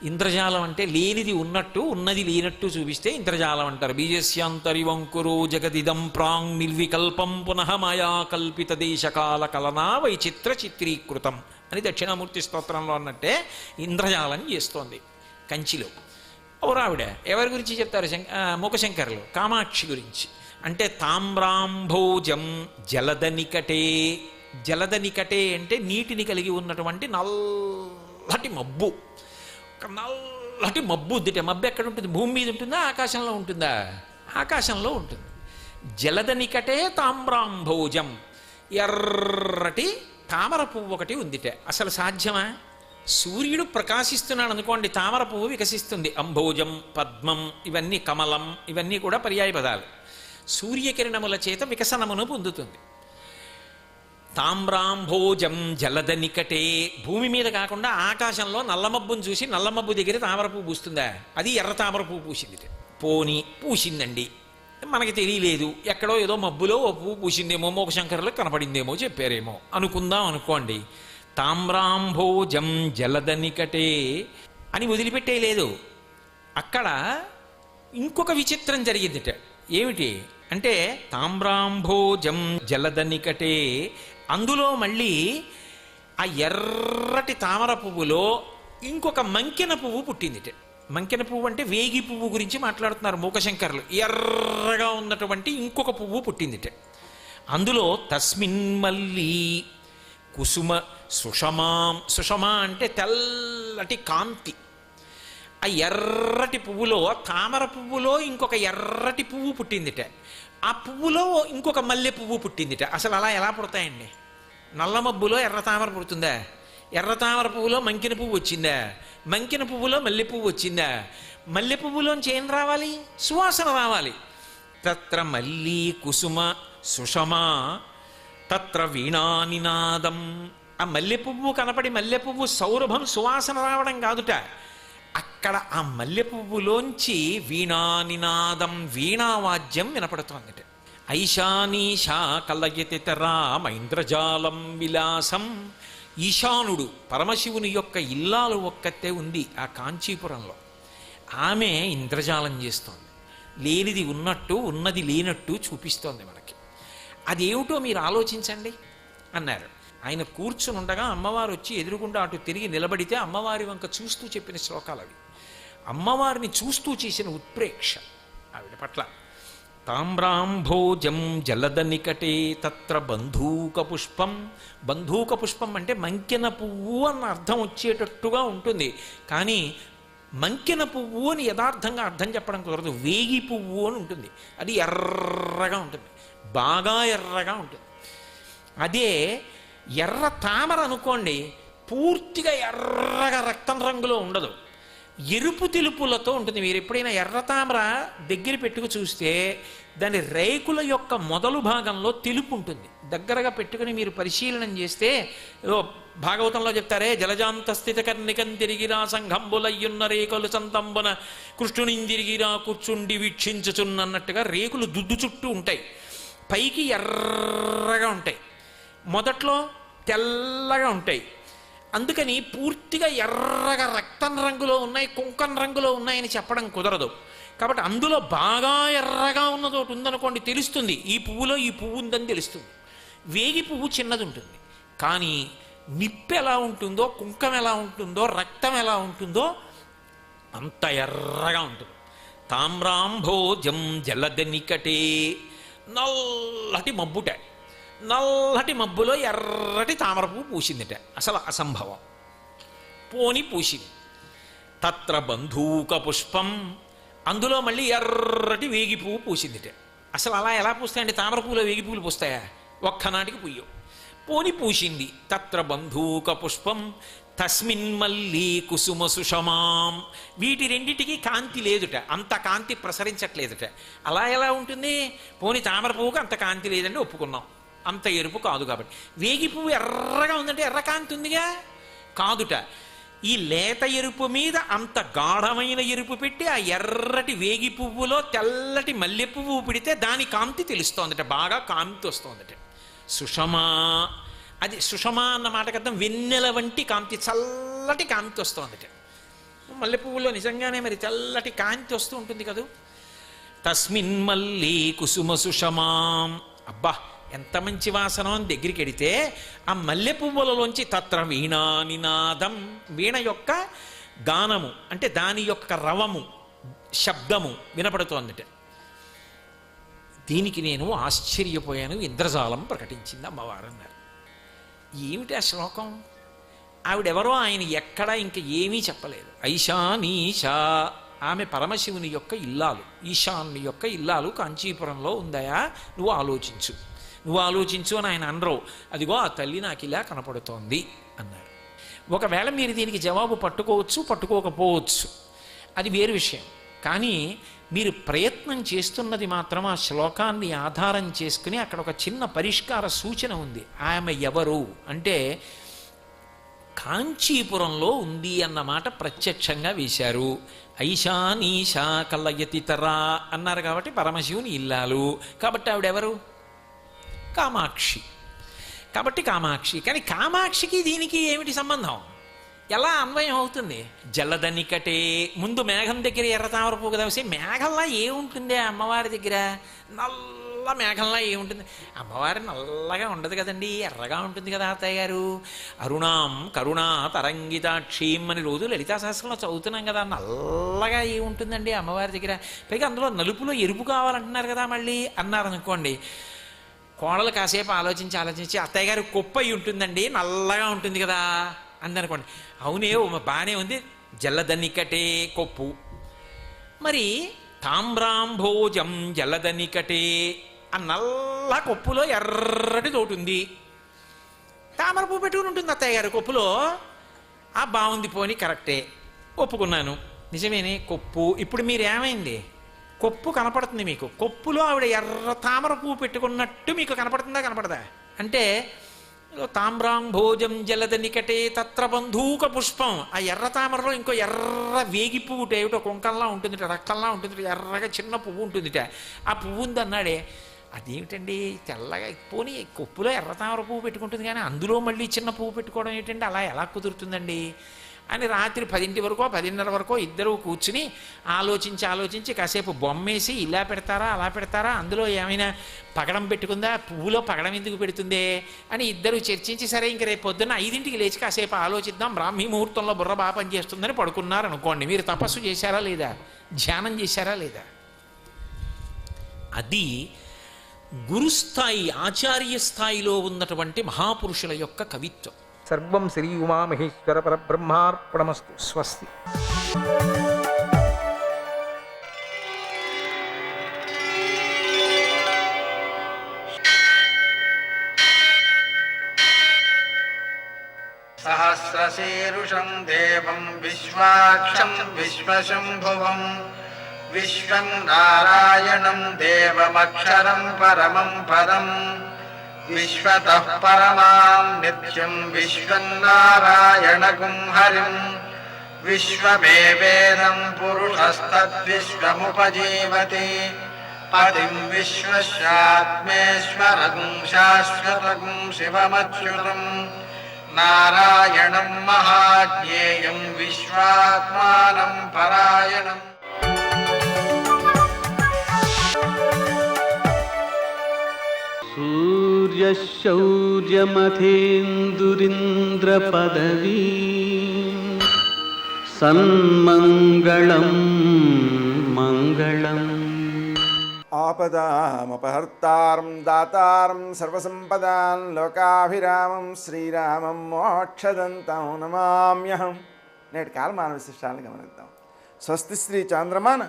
ఇంద్రజాలం అంటే లేనిది ఉన్నట్టు, ఉన్నది లేనట్టు చూపిస్తే ఇంద్రజాలం అంటారు. బీజస్యాంతరివంకురో జగదిదం ప్రాంగ్ నిర్వికల్పం పునః మాయా కల్పిత దేశకాల కలనా వైచిత్ర చిత్రీకృతం అని దక్షిణామూర్తి స్తోత్రంలో అన్నట్టే ఇంద్రజాలం చేస్తోంది కంచిలో. ఓరావిడ ఎవరి గురించి చెప్తారు? మూకశంకరులు కామాక్షి గురించి. అంటే తామ్రాంభోజం జలద నికటే. జలద నికటే అంటే నీటిని కలిగి ఉన్నటువంటి నల్లటి మబ్బు. ఒక నల్లటి మబ్బు ఉందిట. మబ్బు ఎక్కడ ఉంటుంది? భూమి మీద ఉంటుందా, ఆకాశంలో ఉంటుందా? ఆకాశంలో ఉంటుంది. జలద నికటే తామ్రాంభోజం, ఎర్రటి తామర పువ్వు ఒకటి ఉందిట. అసలు సాధ్యమా? సూర్యుడు ప్రకాశిస్తున్నాడు అనుకోండి, తామర పువ్వు వికసిస్తుంది. అంభోజం, పద్మం, ఇవన్నీ కమలం, ఇవన్నీ కూడా పర్యాయ పదాలు. సూర్యకిరణముల చేత వికసనమును పొందుతుంది. తామ్రాంభోజం జలద నికటే, భూమి మీద కాకుండా ఆకాశంలో నల్లమబ్బును చూసి నల్లమబ్బు దగ్గర తామర పువ్వు పూస్తుందా? అది ఎర్ర తామర పువ్వు పూసింది. పోని పూసిందండి, మనకి తెలియలేదు, ఎక్కడో ఏదో మబ్బులో ఓ పువ్వు పూసిందేమో, మూకశంకరులకు కనపడిందేమో చెప్పారేమో అనుకుందాం అనుకోండి. తామ్రాంభోజం జలద నికటే అని వదిలిపెట్టేయలేదు. అక్కడ ఇంకొక విచిత్రం జరిగిందిట. ఏమిటి అంటే తామ్రాంభోజం జలద నికటే, అందులో మళ్ళీ ఆ ఎర్రటి తామర పువ్వులో ఇంకొక మంకెన పువ్వు పుట్టిందిట. మంకెన పువ్వు అంటే వేగి పువ్వు గురించి మాట్లాడుతున్నారు మూకశంకరులు. ఎర్రగా ఉన్నటువంటి ఇంకొక పువ్వు పుట్టిందిట. అందులో తస్మిన్ మల్లీ కుసుమ సుషమాం, సుషమా అంటే తెల్లటి కాంతి. ఆ ఎర్రటి పువ్వులో, తామర పువ్వులో ఇంకొక ఎర్రటి పువ్వు పుట్టిందిట. ఆ పువ్వులో ఇంకొక మల్లె పువ్వు పుట్టిందిట. అసలు అలా ఎలా పుడతాయండి? నల్ల మబ్బులో ఎర్ర తామర పుడుతుందా? ఎర్ర తామర పువ్వులో మంకిన పువ్వు వచ్చిందా? మంకిన పువ్వులో మల్లె పువ్వు వచ్చిందా? మల్లె పువ్వులోంచి ఏం రావాలి? సువాసన రావాలి. తత్ర మల్లీ కుసుమ సుషమా తత్ర వీణానినాదం. ఆ మల్లె పువ్వు కనపడి మల్లె పువ్వు సౌరభం సువాసన రావడం కాదుట, అక్కడ ఆ మల్లె పువ్వులోంచి వీణానినాదం, వీణావాద్యం వినపడుతోందిట. ఐశానీశా కలయతి తరామైంద్రజాలం విలాసం. ఈశానుడు పరమశివుని యొక్క ఇల్లాలు ఒక్కతే ఉంది ఆ కాంచీపురంలో. ఆమె ఇంద్రజాలం చేస్తోంది. లేనిది ఉన్నట్టు, ఉన్నది లేనట్టు చూపిస్తోంది మనకి. అదేమిటో మీరు ఆలోచించండి అన్నారు. ఆయన కూర్చుని ఉండగా అమ్మవారు వచ్చి ఎదురుగుండా అటు తిరిగి నిలబడితే అమ్మవారి వంక చూస్తూ చెప్పిన శ్లోకాలు అవి. అమ్మవారిని చూస్తూ చేసిన ఉత్ప్రేక్ష ఆవిడ పట్ల. తామ్రాంభోజం జలద నికటే తత్ర బంధూక పుష్పం. బంధూక పుష్పం అంటే మంకెన పువ్వు అన్న అర్థం వచ్చేటట్టుగా ఉంటుంది, కానీ మంకెన పువ్వు అని యథార్థంగా అర్థం చెప్పడం కుదరదు. వేగి పువ్వు అని ఉంటుంది. అది ఎర్రగా ఉంటుంది, బాగా ఎర్రగా ఉంటుంది. అదే ఎర్ర తామర అనుకోండి, పూర్తిగా ఎర్రగా రక్తం రంగులో ఉండదు. ఎరుపు తెలుపులతో ఉంటుంది. మీరు ఎప్పుడైనా ఎర్ర తామర దగ్గర పెట్టుకు చూస్తే దాని రేకుల యొక్క మొదలు భాగంలో తెలుపు ఉంటుంది. దగ్గరగా పెట్టుకుని మీరు పరిశీలనం చేస్తే ఏదో భాగవతంలో చెప్తారే, జలజాంత స్థిత కర్ణికం తిరిగిరా సంఘంబులయ్యున్న రేకులు సంతంబున కృష్ణునిందిరిగిరా కూర్చుండి వీక్షించుచున్నట్టుగా రేకులు దుద్దు చుట్టూ ఉంటాయి. పైకి ఎర్రగా ఉంటాయి, మొదట్లో తెల్లగా ఉంటాయి. అందుకని పూర్తిగా ఎర్రగా రక్తం రంగులో ఉన్నాయి, కుంకం రంగులో ఉన్నాయని చెప్పడం కుదరదు. కాబట్టి అందులో బాగా ఎర్రగా ఉన్నది ఒకటి ఉందనుకోండి, తెలుస్తుంది ఈ పువ్వులో ఈ పువ్వు ఉందని తెలుస్తుంది. వేగి పువ్వు చిన్నది ఉంటుంది, కానీ నిప్పు ఎలా ఉంటుందో, కుంకం ఎలా ఉంటుందో, రక్తం ఎలా ఉంటుందో అంత ఎర్రగా ఉంటుంది. తామ్రాంభోజం జలదనికటే, నల్లటి మబ్బుట, నల్లటి మబ్బులో ఎర్రటి తామర పువ్వు పూసిందిట. అసలు అసంభవం. పోని పూసింది. తత్ర బంధూక పుష్పం, అందులో మళ్ళీ ఎర్రటి వేగి పువ్వు పూసిందిట. అసలు అలా ఎలా పూస్తాయండి? తామర పువ్వులో వేగి పువ్వులు పూస్తాయా? ఒక్కనాటికి పుయ్యవు. పోని పూసింది. తత్ర బంధూక పుష్పం తస్మిన్ మల్లి కుసుమ సుషమాం, వీటి రెండింటికి కాంతి లేదుట, అంత కాంతి ప్రసరించట్లేదుట. అలా ఎలా ఉంటుంది? పోని తామర పువ్వుకి అంత కాంతి లేదండి, ఒప్పుకున్నాం, అంత ఎరుపు కాదు కాబట్టి. వేగి పువ్వు ఎర్రగా ఉందంటే ఎర్ర కాంతి ఉందిగా, కాదుట. ఈ లేత ఎరుపు మీద అంత గాఢమైన ఎరుపు పెట్టి ఆ ఎర్రటి వేగి పువ్వులో తెల్లటి మల్లె పువ్వు పెడితే దాని కాంతి తెలుస్తోందట, బాగా కాంతి వస్తోందట. సుషమా, అది సుషమా అన్న మాటకు అర్థం వెన్నెల వంటి కాంతి, చల్లటి కాంతి వస్తోందట. మల్లె పువ్వులో నిజంగానే మరి తెల్లటి కాంతి వస్తూ ఉంటుంది కదూ. తస్మిన్ మల్లి కుసుమ సుషమాం, అబ్బా ఎంత మంచి వాసన అని దగ్గరికి వెడితే ఆ మల్లె పువ్వులలోంచి తత్ర వీణా నినాదం, వీణ యొక్క గానము అంటే దాని యొక్క రవము, శబ్దము వినపడుతోందట. దీనికి నేను ఆశ్చర్యపోయాను. ఇంద్రజాలం ప్రకటించింది అమ్మవారు అన్నారు. ఏమిటి ఆ శ్లోకం? ఆవిడెవరో ఆయన ఎక్కడ ఇంక ఏమీ చెప్పలేదు. ఐశానీషా, ఆమె పరమశివుని యొక్క ఇల్లాలు, ఈశాన్య యొక్క ఇల్లాలు కాంచీపురంలో ఉందయా, నువ్వు ఆలోచించు, నువ్వు ఆలోచించు అని ఆయన అనరు. అదిగో ఆ తల్లి నాకు ఇలా కనపడుతోంది అన్నారు. ఒకవేళ మీరు దీనికి జవాబు పట్టుకోవచ్చు, పట్టుకోకపోవచ్చు, అది వేరు విషయం. కానీ మీరు ప్రయత్నం చేస్తున్నది మాత్రం ఆ శ్లోకాన్ని ఆధారం చేసుకుని అక్కడ ఒక చిన్న పరిష్కార సూచన ఉంది. ఆమె ఎవరు అంటే కాంచీపురంలో ఉంది అన్నమాట ప్రత్యక్షంగా వేశారు. ఐశానీషా కలయతితరా అన్నారు కాబట్టి పరమశివుని ఇల్లాలు, కాబట్టి ఆవిడెవరు? కామాక్షి. కాబట్టి కామాక్షి. కానీ కామాక్షికి దీనికి ఏమిటి సంబంధం? ఎలా అన్వయం అవుతుంది? జలదనికటే, ముందు మేఘం దగ్గర ఎర్ర తామర పువ్వు కదా, మేఘంలా ఏముంటుంది అమ్మవారి దగ్గర? నల్ల మేఘంలా ఏముంటుంది? అమ్మవారి నల్లగా ఉండదు కదండి, ఎర్రగా ఉంటుంది కదా అత్తయ్య గారు. అరుణాం కరుణా తరంగితాక్షీం అని రోజు లలితా సహస్రంలో చదువుతున్నాం కదా, నల్లగా ఏముంటుందండి అమ్మవారి దగ్గర? పైగా అందులో నలుపులో ఎరుపు కావాలంటున్నారు కదా మళ్ళీ అన్నారనుకోండి. కోడలు కాసేపు ఆలోచించి అత్తయ్య గారు కొప్పు అయి ఉంటుందండి, నల్లగా ఉంటుంది కదా అందనుకోండి. అవునే బాగానే ఉంది, జలదనికటే కొప్పు. మరి తామ్రాంభోజం జలదనికటే, ఆ నల్ల కొప్పులో ఎర్రటి తోటి ఉంది, తామర పువ్వు పెట్టుకుని ఉంటుంది అత్తయ్య గారు కొప్పులో. ఆ బాగుంది, పోని కరెక్టే, ఒప్పుకున్నాను, నిజమేనే కొప్పు. ఇప్పుడు మీరేమైంది? కొప్పు కనపడుతుంది మీకు, కొప్పులో ఆవిడ ఎర్ర తామర పువ్వు పెట్టుకున్నట్టు మీకు కనపడుతుందా? కనపడదా? అంటే తామ్రాంభోజం జలదనికటే తత్ర బంధూక పుష్పం, ఆ ఎర్ర తామరలో ఇంకో ఎర్ర వేగి పువ్వు ఏమిటో కుంకంలా ఉంటుందిట, రక్తంలా ఉంటుంది, ఎర్రగా చిన్న పువ్వు ఉంటుందిట. ఆ పువ్వు ఉందన్నాడే, అదేమిటండి తెల్లగా? పోనీ కొప్పులో ఎర్ర తామర పువ్వు పెట్టుకుంటుంది కానీ అందులో మళ్ళీ చిన్న పువ్వు పెట్టుకోవడం ఏంటండి? అలా ఎలా కుదురుతుందండి అని రాత్రి 10 వరకో 10:30 వరకో ఇద్దరు కూర్చుని ఆలోచించి కాసేపు బొమ్మేసి ఇలా పెడతారా అలా పెడతారా, అందులో ఏమైనా పగడం పెట్టుకుందా, పువ్వులో పగడం ఎందుకు పెడుతుందే అని ఇద్దరు చర్చించి, సరే ఇంక రేపు పొద్దున్న 5ంటికి లేచి కాసేపు ఆలోచిద్దాం, బ్రాహ్మీ ముహూర్తంలో బుర్ర బాగా పనిచేస్తుందని పడుకున్నారు అనుకోండి. మీరు తపస్సు చేశారా లేదా? ధ్యానం చేశారా లేదా? అది గురుస్థాయి, ఆచార్య స్థాయిలో ఉన్నటువంటి మహాపురుషుల యొక్క కవిత్వం. సర్వం శ్రీ ఉమామహేశ్వర పరబ్రహ్మార్పణమస్తు. స్వస్తి. సహస్ర विश्वशीरुषं देवं विश्वाक्षं विश्वशम्भुवं विश्वं नारायणं देवमक्षरं परमं पदं विश्वतः परमां नित्यं विश्वं नारायणगुं हरिं विश्वमेवेदं पुरुषस्तद्विश्वमुपजीवति पतिं विश्वस्यात्मेश्वरगुं शाश्वतगुं शिवमच्युतं नारायणं महाज्ञेयं विश्वात्मानं परायणम् सूर्यशौर्यमथेन्दुरिन्द्रपदवी सन्मङ्गलं मङ्गलम् आपदामपहर्तारं दातारं सर्वसम्पदां लोकाभिरामं శ్రీరామం మోక్షదంతం నమామ్యహం. నేటి కాలమాన విశిష్టాలను గమనిద్దాం. స్వస్తి శ్రీ చాంద్రమాన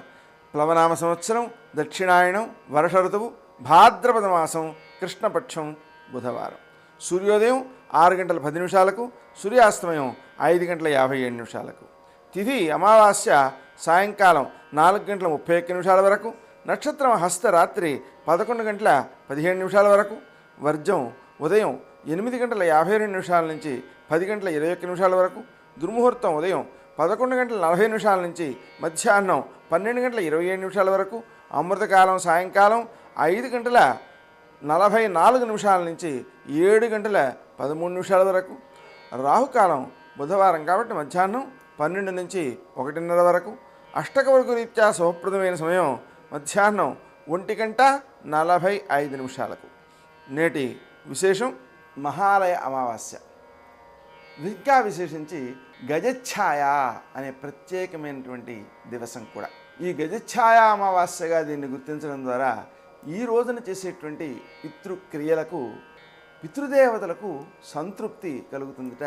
ప్లవనామ సంవత్సరం దక్షిణాయనం వర్ష ఋతువు భాద్రపద మాసం కృష్ణపక్షం బుధవారం. సూర్యోదయం 6:10 సూర్యాస్తమయం 5:57 తిథి అమావాస్య సాయంకాలం 4:31 వరకు. నక్షత్రం హస్త రాత్రి 11:15 వరకు. వర్జం ఉదయం 8:52 నుంచి 10:21 వరకు. దుర్ముహూర్తం ఉదయం 11:40 నుంచి మధ్యాహ్నం 12:27 వరకు. అమృతకాలం సాయంకాలం 5:44 నుంచి 7:13 వరకు. రాహుకాలం బుధవారం కాబట్టి మధ్యాహ్నం 12 నుంచి 1:30 వరకు. అష్టకవర్గ రీత్యా శుభప్రదమైన సమయం మధ్యాహ్నం 1:45. నేటి విశేషం మహాలయ అమావాస్య. ఇంకా విశేషించి గజఛాయ అనే ప్రత్యేకమైనటువంటి దివసం కూడా. ఈ గజఛాయ అమావాస్యగా దీన్ని గుర్తించడం ద్వారా ఈ రోజున చేసేటువంటి పితృక్రియలకు పితృదేవతలకు సంతృప్తి కలుగుతుందట.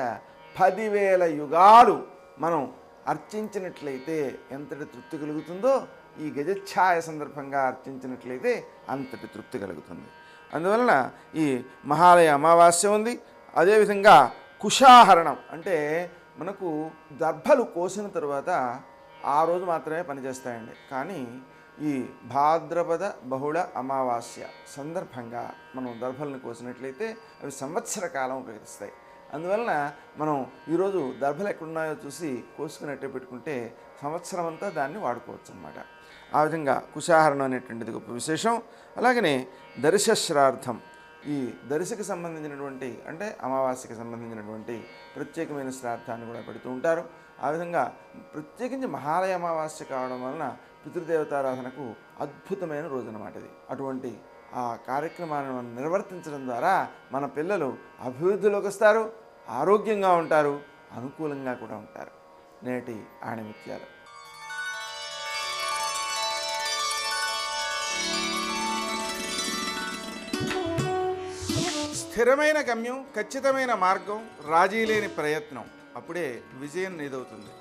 10,000 యుగాలు మనం అర్చించినట్లయితే ఎంతటి తృప్తి కలుగుతుందో ఈ గజఛాయ సందర్భంగా అర్చించినట్లయితే అంతటి తృప్తి కలుగుతుంది. అందువలన ఈ మహాలయ అమావాస్య ఉంది. అదేవిధంగా కుశాహరణం అంటే మనకు దర్భలు కోసిన తరువాత ఆ రోజు మాత్రమే పనిచేస్తాయండి. కానీ ఈ భాద్రపద బహుళ అమావాస్య సందర్భంగా మనం దర్భలను కోసినట్లయితే అవి సంవత్సర కాలం ఉపయోగిస్తాయి. అందువలన మనం ఈరోజు దర్భలు ఎక్కడున్నాయో చూసి కోసుకున్నట్టే పెట్టుకుంటే సంవత్సరం అంతా దాన్ని వాడుకోవచ్చు అన్నమాట. ఆ విధంగా కుశాహరణం అనేటువంటిది గొప్ప విశేషం. అలాగనే దర్శశ్రార్థం, ఈ దర్శకు సంబంధించినటువంటి అంటే అమావాస్యకి సంబంధించినటువంటి ప్రత్యేకమైన శ్రార్థాన్ని కూడా పెడుతూ ఉంటారు. ఆ విధంగా ప్రత్యేకించి మహాలయ అమావాస్య కావడం వలన పితృదేవతారాధనకు అద్భుతమైన రోజు అన్నమాట ఇది. అటువంటి ఆ కార్యక్రమాలను మనం నిర్వర్తించడం ద్వారా మన పిల్లలు అభివృద్ధిలోకి వస్తారు, ఆరోగ్యంగా ఉంటారు, అనుకూలంగా కూడా ఉంటారు. నేటి ఆణిముత్యాలు. స్థిరమైన గమ్యం, ఖచ్చితమైన మార్గం, రాజీ లేని ప్రయత్నం, అప్పుడే విజయం నీదవుతుంది.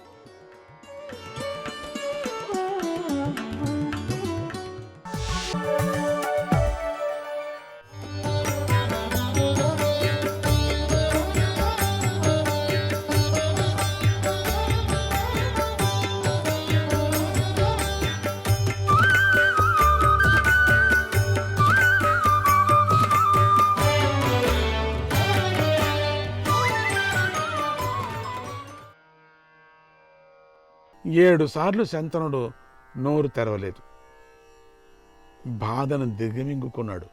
7 సార్లు శంతనుడు నోరు తెరవలేదు. బాధను దిగమింగుకున్నాడు.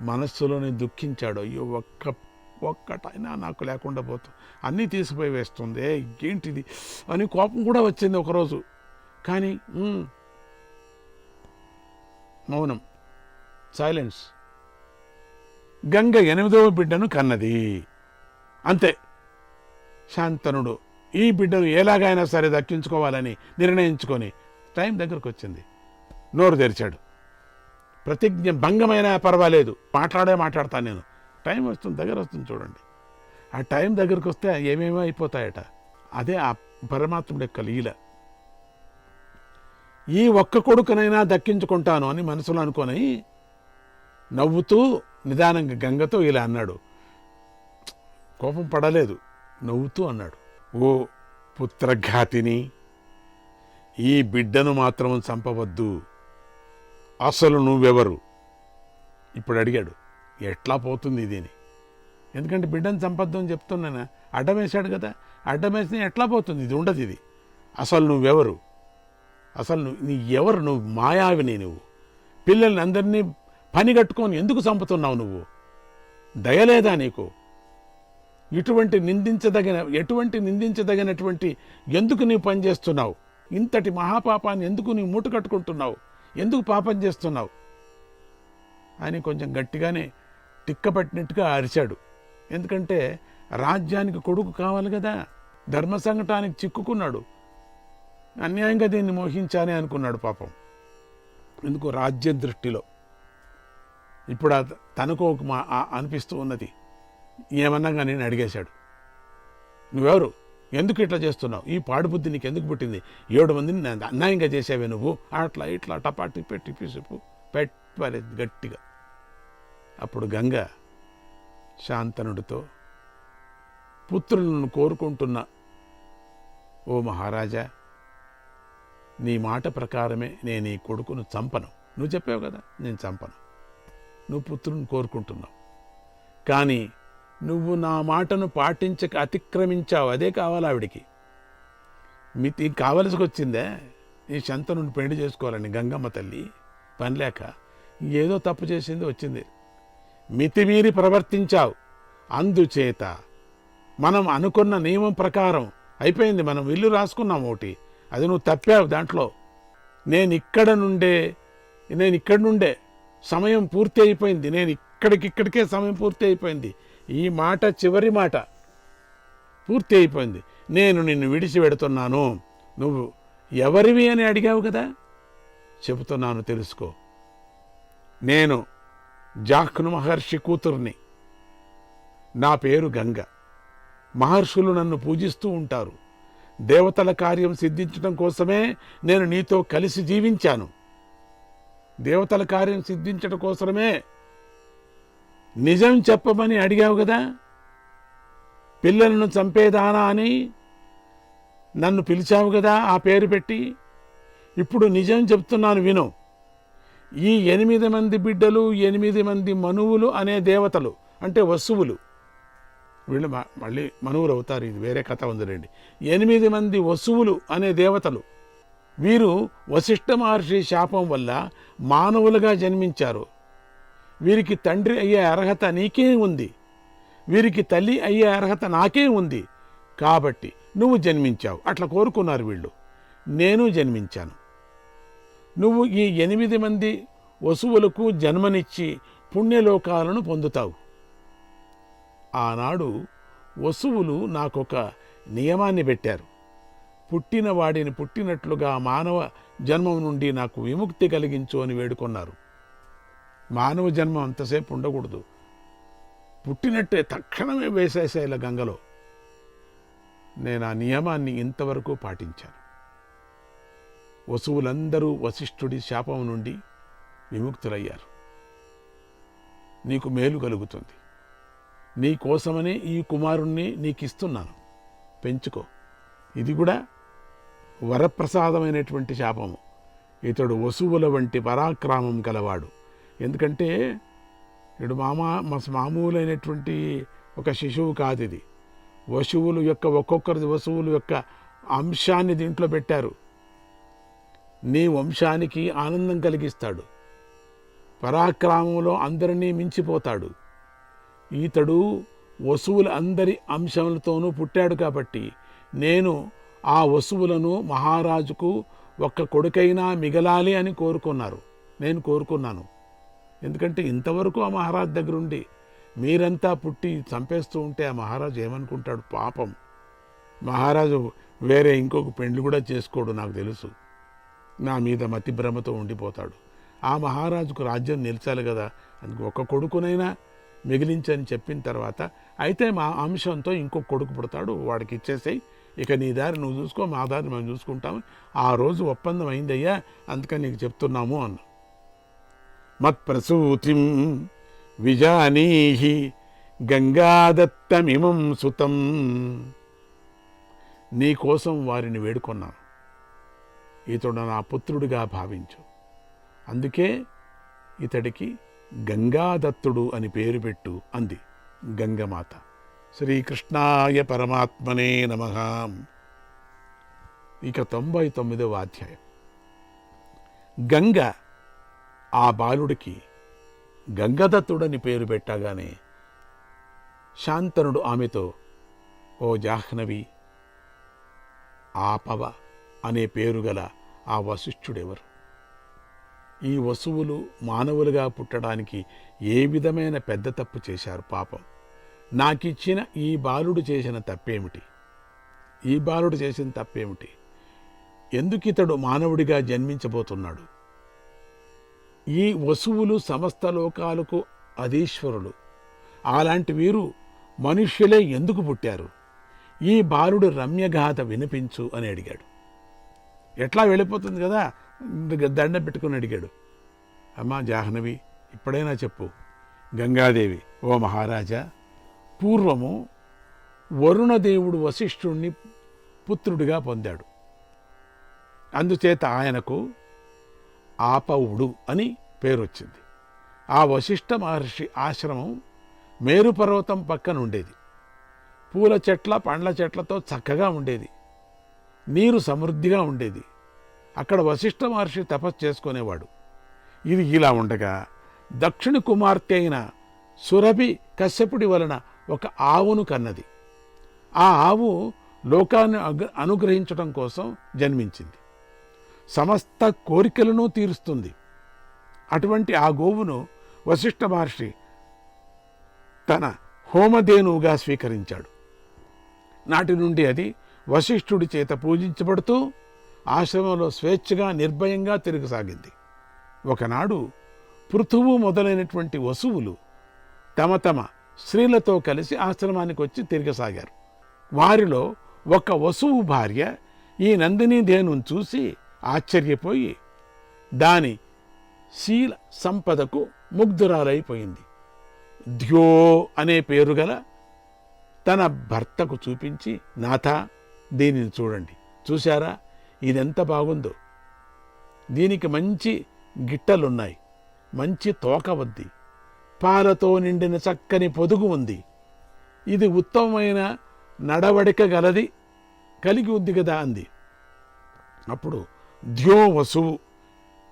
మనస్సులోనే దుఃఖించాడు. అయ్యో ఒక్కటైనా నాకు లేకుండా పోతుంది, అన్నీ తీసిపోయి వేస్తుంది, ఏంటిది అని కోపం కూడా వచ్చింది ఒకరోజు. కానీ మౌనం, సైలెన్స్. గంగ 8వ బిడ్డను కన్నది, అంతే. శాంతనుడు ఈ బిడ్డను ఎలాగైనా సరే దక్కించుకోవాలని నిర్ణయించుకొని టైం దగ్గరకు వచ్చింది, నోరు తెరిచాడు. ప్రతిజ్ఞ భంగమైనా పర్వాలేదు, మాట్లాడతాను నేను, టైం వస్తుంది, దగ్గర వస్తుంది చూడండి. ఆ టైం దగ్గరకు వస్తే ఏమేమో అయిపోతాయట. అదే ఆ పరమాత్ముడి యొక్క లీల. ఈ ఒక్క కొడుకునైనా దక్కించుకుంటాను అని మనసులో అనుకొని నవ్వుతూ నిదానంగా గంగతో ఇలా అన్నాడు. కోపం పడలేదు, నవ్వుతూ అన్నాడు, ఓ పుత్రఘాతిని, ఈ బిడ్డను మాత్రం చంపవద్దు. అసలు నువ్వెవరు? ఇప్పుడు అడిగాడు, ఎట్లా పోతుంది ఇదేని? ఎందుకంటే బిడ్డను చంపద్దు అని చెప్తున్నాను, అడ్డం వేశాడు కదా, అడ్డం వేసి ఎట్లా పోతుంది? ఇది ఉండదు. ఇది అసలు నువ్వెవరు? అసలు నీ ఎవరు? నువ్వు మాయావిని. నువ్వు పిల్లల్ని అందరినీ పని కట్టుకొని ఎందుకు చంపుతున్నావు? నువ్వు దయలేదా నీకు? ఎటువంటి నిందించదగినటువంటి ఎందుకు నీవు పని చేస్తున్నావు? ఇంతటి మహాపాపాన్ని ఎందుకు నీవు మూట కట్టుకుంటున్నావు? ఎందుకు పాపం చేస్తున్నావు అని కొంచెం గట్టిగానే తిక్కపట్టినట్టుగా అరిచాడు. ఎందుకంటే రాజ్యానికి కొడుకు కావాలి కదా, ధర్మ సంకటానికి చిక్కుకున్నాడు. అన్యాయంగా దీన్ని మోహించానే అనుకున్నాడు పాపం. ఎందుకు? రాజ్యం దృష్టిలో. ఇప్పుడు తనకు ఒక అనిపిస్తూ ఉన్నది. ఏమన్నాగా నేను అడిగేశాడు, నువ్వెవరు? ఎందుకు ఇట్లా చేస్తున్నావు? ఈ పాడుబుద్ధి నీకు ఎందుకు పుట్టింది? 7 మందిని అన్యాయంగా చేసావే నువ్వు. అట్లా ఇట్లా టపాటి పెట్టి పిసుపు పెట్టలేదు గట్టిగా. అప్పుడు గంగ శాంతనుడితో, పుత్రులను కోరుకుంటున్న ఓ మహారాజా, నీ మాట ప్రకారమే నేను ఈ కొడుకును చంపను. నువ్వు చెప్పావు కదా, నేను చంపను. నువ్వు పుత్రుని కోరుకుంటున్నావు, కానీ నువ్వు నా మాటను పాటించక అతిక్రమించావు. అదే కావాలి ఆవిడికి. మితి కావలసి వచ్చిందే ఈ శంతనుని పెళ్లి చేసుకోవాలని గంగమ్మ తల్లి. పని లేక ఏదో తప్పు చేసింది, వచ్చింది. మితిమీరి ప్రవర్తించావు. అందుచేత మనం అనుకున్న నియమం ప్రకారం అయిపోయింది. మనం ఇల్లు రాసుకున్నాం ఒకటి, అది నువ్వు తప్పావు. దాంట్లో నేను ఇక్కడి నుండే సమయం పూర్తి అయిపోయింది. నేను ఇక్కడికే సమయం పూర్తి అయిపోయింది. ఈ మాట చివరి మాట పూర్తి అయిపోయింది. నేను నిన్ను విడిచి పెడుతున్నాను. నువ్వు ఎవరివి అని అడిగావు కదా, చెబుతున్నాను తెలుసుకో. నేను జాఖ్ను మహర్షి కూతుర్ని. నా పేరు గంగ. మహర్షులు నన్ను పూజిస్తూ ఉంటారు. దేవతల కార్యం సిద్ధించడం కోసమే నేను నీతో కలిసి జీవించాను. దేవతల కార్యం సిద్ధించడం కోసమే నిజం చెప్పమని అడిగావు కదా. పిల్లలను చంపేదానా అని నన్ను పిలిచావు కదా ఆ పేరు పెట్టి. ఇప్పుడు నిజం చెప్తున్నాను విను. ఈ 8 మంది బిడ్డలు, 8 మంది మనువులు అనే దేవతలు, అంటే వసువులు, వీళ్ళు మళ్ళీ మనువులు అవుతారు, ఇది వేరే కథ ఉందిలేండి. 8 మంది వసువులు అనే దేవతలు, వీరు వశిష్ఠ మహర్షి శాపం వల్ల మానవులుగా జన్మించారు. వీరికి తండ్రి అయ్యే అర్హత నీకే ఉంది, వీరికి తల్లి అయ్యే అర్హత నాకే ఉంది. కాబట్టి నువ్వు జన్మించావు. అట్లా కోరుకున్నారు వీళ్ళు. నేను జన్మించాను. నువ్వు ఈ 8 మంది వసువులకు జన్మనిచ్చి పుణ్యలోకాలను పొందుతావు. ఆనాడు వసువులు నాకొక నియమాన్ని పెట్టారు. పుట్టిన వాడిని పుట్టినట్లుగా మానవ జన్మం నుండి నాకు విముక్తి కలిగించు అని వేడుకొన్నారు. మానవ జన్మం అంతసేపు ఉండకూడదు, పుట్టినట్టే తక్షణమే వేసేసేలా గంగలో. నేను ఆ నియమాన్ని ఇంతవరకు పాటించాను. వసువులందరూ వశిష్ఠుడి శాపం నుండి విముక్తులయ్యారు. నీకు మేలు కలుగుతుంది. నీ కోసమనే ఈ కుమారుణ్ణి నీకిస్తున్నాను, పెంచుకో. ఇది కూడా వరప్రసాదమైనటువంటి శాపము. ఇతడు వసువుల వంటి పరాక్రమం కలవాడు. ఎందుకంటే ఇడు మామూలైనటువంటి ఒక శిశువు కాదు ఇది. వసువులు యొక్క ఒక్కొక్కరి వసువుల యొక్క అంశాన్ని దీంట్లో పెట్టారు. నీ వంశానికి ఆనందం కలిగిస్తాడు. పరాక్రమంలో అందరినీ మించిపోతాడు. ఈతడు వసువుల అందరి అంశములతోనూ పుట్టాడు కాబట్టి నేను ఆ వసువులను మహారాజుకు ఒక్క కొడుకైనా మిగలాలి అని కోరుకున్నారు. నేను కోరుకున్నాను. ఎందుకంటే ఇంతవరకు ఆ మహారాజు దగ్గరుండి మీరంతా పుట్టి చంపేస్తూ ఉంటే ఆ మహారాజు ఏమనుకుంటాడు? పాపం, మహారాజు వేరే ఇంకొక పెండ్లి కూడా చేసుకోడు, నాకు తెలుసు. నా మీద మతి భ్రమతో ఉండిపోతాడు. ఆ మహారాజుకు రాజ్యం నిలిచాలి కదా, అందుకు ఒక కొడుకునైనా మిగిలించని చెప్పిన తర్వాత, అయితే మా అంశంతో ఇంకొక కొడుకు పుడతాడు, వాడికి ఇచ్చేసేయి, ఇక నీ దారి నువ్వు చూసుకో, మా దారి మేము చూసుకుంటాము. ఆ రోజు ఒప్పందం అయిందయ్యా, అందుకని నీకు చెప్తున్నాము అన్న. మత్ప్రసూతిం విజానీహి గంగాదత్తమిమం సుతం. నీ కోసం వారిని వేడుకొన్నాను, ఇతడు నా పుత్రుడిగా భావించు. అందుకే ఇతడికి గంగాదత్తుడు అని పేరు పెట్టు అంది గంగమాత. శ్రీకృష్ణాయ పరమాత్మనే నమః. ఇక 99వ అధ్యాయం. గంగ ఆ బాలుడికి గంగదత్తుడని పేరు పెట్టగానే శాంతనుడు ఆమెతో, ఓ జాహ్నవి, ఆపవ అనే పేరు గల ఆ వశిష్ఠుడెవరు? ఈ వసువులు మానవులుగా పుట్టడానికి ఏ విధమైన పెద్ద తప్పు చేశారు పాపం? నాకిచ్చిన ఈ బాలుడు చేసిన తప్పేమిటి? ఈ బాలుడు చేసిన తప్పేమిటి? ఎందుకితడు మానవుడిగా జన్మించబోతున్నాడు? ఈ వసువులు సమస్త లోకాలకు అధీశ్వరులు. అలాంటి వీరు మనుష్యులే ఎందుకు పుట్టారు? ఈ బాలుడు రమ్యగాథ వినిపించు అని అడిగాడు. ఎట్లా వెళ్ళిపోతుంది కదా, దండం పెట్టుకుని అడిగాడు. అమ్మా జాహ్నవి, ఇప్పుడైనా చెప్పు. గంగాదేవి, ఓ మహారాజా, పూర్వము వరుణదేవుడు వశిష్ఠుణ్ణి పుత్రుడిగా పొందాడు. అందుచేత ఆయనకు ఆపవుడు అని పేరొచ్చింది. ఆ వశిష్ఠ మహర్షి ఆశ్రమం మేరుపర్వతం పక్కన ఉండేది. పూల చెట్ల పండ్ల చెట్లతో చక్కగా ఉండేది. నీరు సమృద్ధిగా ఉండేది. అక్కడ వశిష్ఠ మహర్షి తపస్సు చేసుకునేవాడు. ఇది ఇలా ఉండగా దక్షిణ కుమార్తె అయిన సురభి కశ్యపుడి వలన ఒక ఆవును కన్నది. ఆ ఆవు లోకాన్ని అనుగ్రహించడం కోసం జన్మించింది. సమస్త కోరికలను తీరుస్తుంది. అటువంటి ఆ గోవును వశిష్ఠ మహర్షి తన హోమధేనువుగా స్వీకరించాడు. నాటి నుండి అది వశిష్ఠుడి చేత పూజించబడుతూ ఆశ్రమంలో స్వేచ్ఛగా నిర్భయంగా తిరగసాగింది. ఒకనాడు పృథువు మొదలైనటువంటి వసువులు తమ తమ స్త్రీలతో కలిసి ఆశ్రమానికి వచ్చి తిరగసాగారు. వారిలో ఒక వసువు భార్య ఈ నందినీ ధేనును చూసి ఆశ్చర్యపోయి దాని శీల సంపదకు ముగ్ధురాలైపోయింది. ధ్యో అనే పేరు గల తన భర్తకు చూపించి, నాథ, దీనిని చూడండి, చూశారా, ఇదెంత బాగుందో, దీనికి మంచి గిట్టలున్నాయి, మంచి తోక ఉంది, పాలతో నిండిన చక్కని పొదుగు ఉంది, ఇది ఉత్తమమైన నడవడిక గలది కలిగి ఉంది కదా అంది. అప్పుడు ధ్యో వసువు,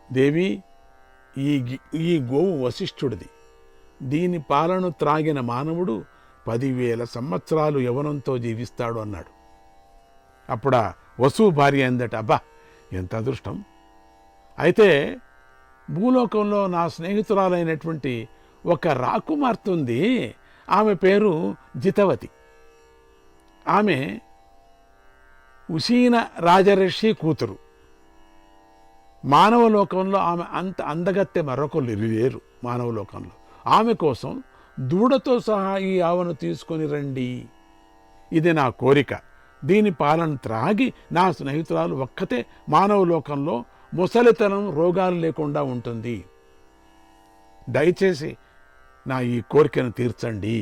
దేవి, ఈ గోవు వశిష్ఠుడిది. దీని పాలను త్రాగిన మానవుడు 10,000 సంవత్సరాలు యవనంతో జీవిస్తాడు అన్నాడు. అప్పుడా వసువు భార్య అందట, అబ్బా ఎంత అదృష్టం! అయితే భూలోకంలో నా స్నేహితురాలైనటువంటి ఒక రాకుమార్తె ఉంది, ఆమె పేరు జితవతి. ఆమె ఉశీన రాజర్షి కూతురు. మానవలోకంలో ఆమె అంత అందగత్తె మరొకరు లేరు మానవలోకంలో. ఆమె కోసం దూడతో సహా ఈ ఆవును తీసుకొని రండి, ఇది నా కోరిక. దీని పాలను త్రాగి నా స్నేహితురాలు ఒక్కతే మానవలోకంలో ముసలితనం రోగాలు లేకుండా ఉంటుంది. దయచేసి నా ఈ కోరికను తీర్చండి,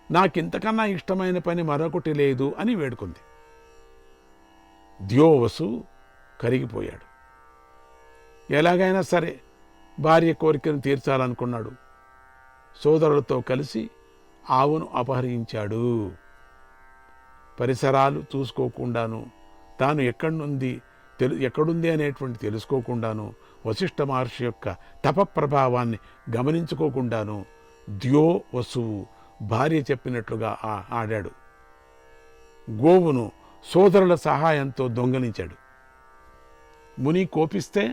నాకింతకన్నా ఇష్టమైన పని మరొకటి లేదు అని వేడుకుంది. ధ్యోవసు కరిగిపోయాడు. ఎలాగైనా సరే భార్య కోరికను తీర్చాలనుకున్నాడు. సోదరులతో కలిసి ఆవును అపహరించాడు. పరిసరాలు చూసుకోకుండాను, తాను ఎక్కడుంది అనేటువంటి తెలుసుకోకుండాను, వశిష్ఠ మహర్షి యొక్క తప ప్రభావాన్ని గమనించుకోకుండాను ధ్యో వసువు భార్య చెప్పినట్లుగా ఆడాడు. గోవును సోదరుల సహాయంతో దొంగలించాడు. ముని కోపిస్తే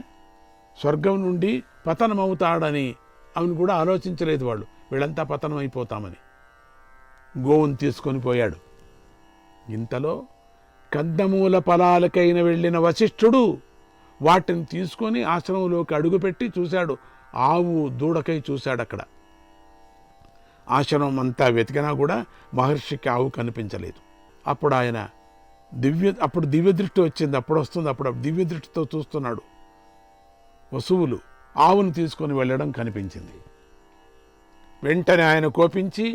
స్వర్గం నుండి పతనమవుతాడని అవును కూడా ఆలోచించలేదు వాళ్ళు, వీళ్ళంతా పతనం అయిపోతామని. గోవును తీసుకొని పోయాడు. ఇంతలో కందమూల ఫలాలకైన వెళ్ళిన వశిష్ఠుడు వాటిని తీసుకొని ఆశ్రమంలోకి అడుగుపెట్టి చూశాడు. ఆవు దూడకై చూశాడు. అక్కడ ఆశ్రమం అంతా వెతికినా కూడా మహర్షికి ఆవు కనిపించలేదు. అప్పుడు ఆయన దివ్య దృష్టి వచ్చింది. అప్పుడు దివ్య దృష్టితో చూస్తున్నాడు. వసువులు ఆవును తీసుకొని వెళ్ళడం కనిపించింది. వెంటనే ఆయన కోపించి,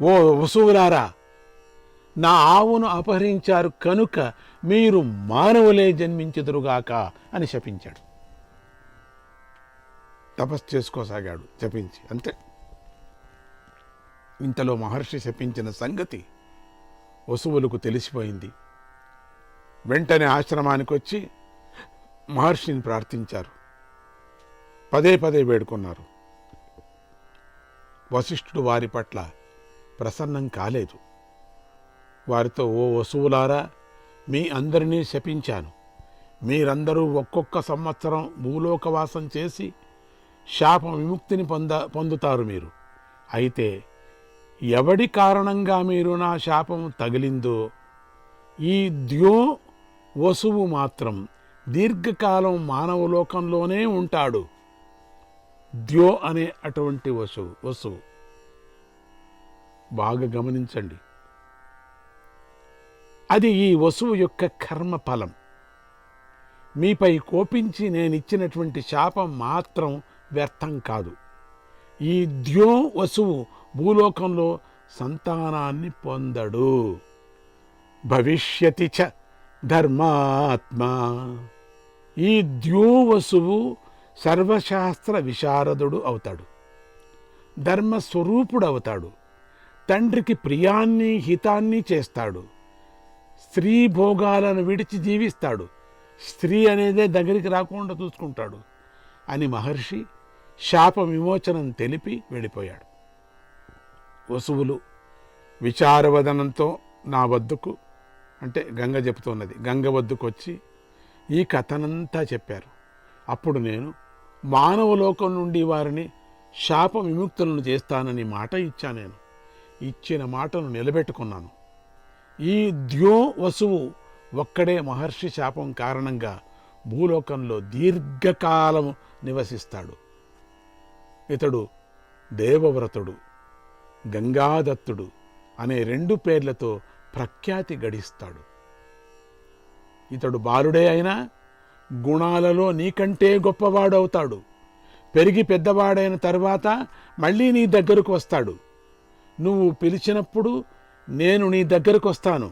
ఓ వసువులారా, నా ఆవును అపహరించారు కనుక మీరు మానవులే జన్మించెదురుగాక అని శపించాడు. తపస్సు చేసుకోసాగాడు శపించి. అంతే. ఇంతలో మహర్షి శపించిన సంగతి వసువులకు తెలిసిపోయింది. వెంటనే ఆశ్రమానికి వచ్చి మహర్షిని ప్రార్థించారు. పదే పదే వేడుకున్నారు. వశిష్ఠుడు వారి పట్ల ప్రసన్నం కాలేదు. వారితో, ఓ వసువులారా, మీ అందరినీ శపించాను. మీరందరూ ఒక్కొక్క సంవత్సరం భూలోకవాసం చేసి శాప విముక్తిని పొందుతారు మీరు. అయితే ఎవడి కారణంగా మీరు నా శాపం తగిలిందో ఈ ద్యో వసువు మాత్రం దీర్ఘకాలం మానవలోకంలోనే ఉంటాడు. ద్యో అనే అటువంటి వసువు బాగా గమనించండి. అది ఈ వసువు యొక్క కర్మ ఫలం. మీపై కోపించి నేనిచ్చినటువంటి శాపం మాత్రం వ్యర్థం కాదు. ఈ ద్యో వసువు భూలోకంలో సంతానాన్ని పొందడు. భవిష్యతి చ ధర్మాత్మా. ఈ ద్యో వసువు సర్వశాస్త్ర విశారదుడు అవుతాడు, ధర్మస్వరూపుడు అవుతాడు, తండ్రికి ప్రియాన్ని హితాన్ని చేస్తాడు, స్త్రీ భోగాలను విడిచి జీవిస్తాడు, స్త్రీ అనేదే దగ్గరికి రాకుండా చూసుకుంటాడు అని మహర్షి శాప విమోచనం తెలిపి వెళ్ళిపోయాడు. వసువులు విచారవదనంతో నా వద్దకు, అంటే గంగ చెబుతున్నది, గంగ వద్దకు వచ్చి ఈ కథనంతా చెప్పారు. అప్పుడు నేను మానవలోకం నుండి వారిని శాప విముక్తులను చేస్తానని మాట ఇచ్చా. నేను ఇచ్చిన మాటను నిలబెట్టుకున్నాను. ఈ ద్యో వసువు ఒక్కడే మహర్షి శాపం కారణంగా భూలోకంలో దీర్ఘకాలము నివసిస్తాడు. ఇతడు దేవవ్రతుడు, గంగాదత్తుడు అనే 2 పేర్లతో ప్రఖ్యాతి గడిస్తాడు. ఇతడు బాలుడే అయినా గుణాలలో నీకంటే గొప్పవాడవుతాడు. పెరిగి పెద్దవాడైన తర్వాత మళ్ళీ నీ దగ్గరకు వస్తాడు. నువ్వు పిలిచినప్పుడు నేను నీ దగ్గరకు వస్తాను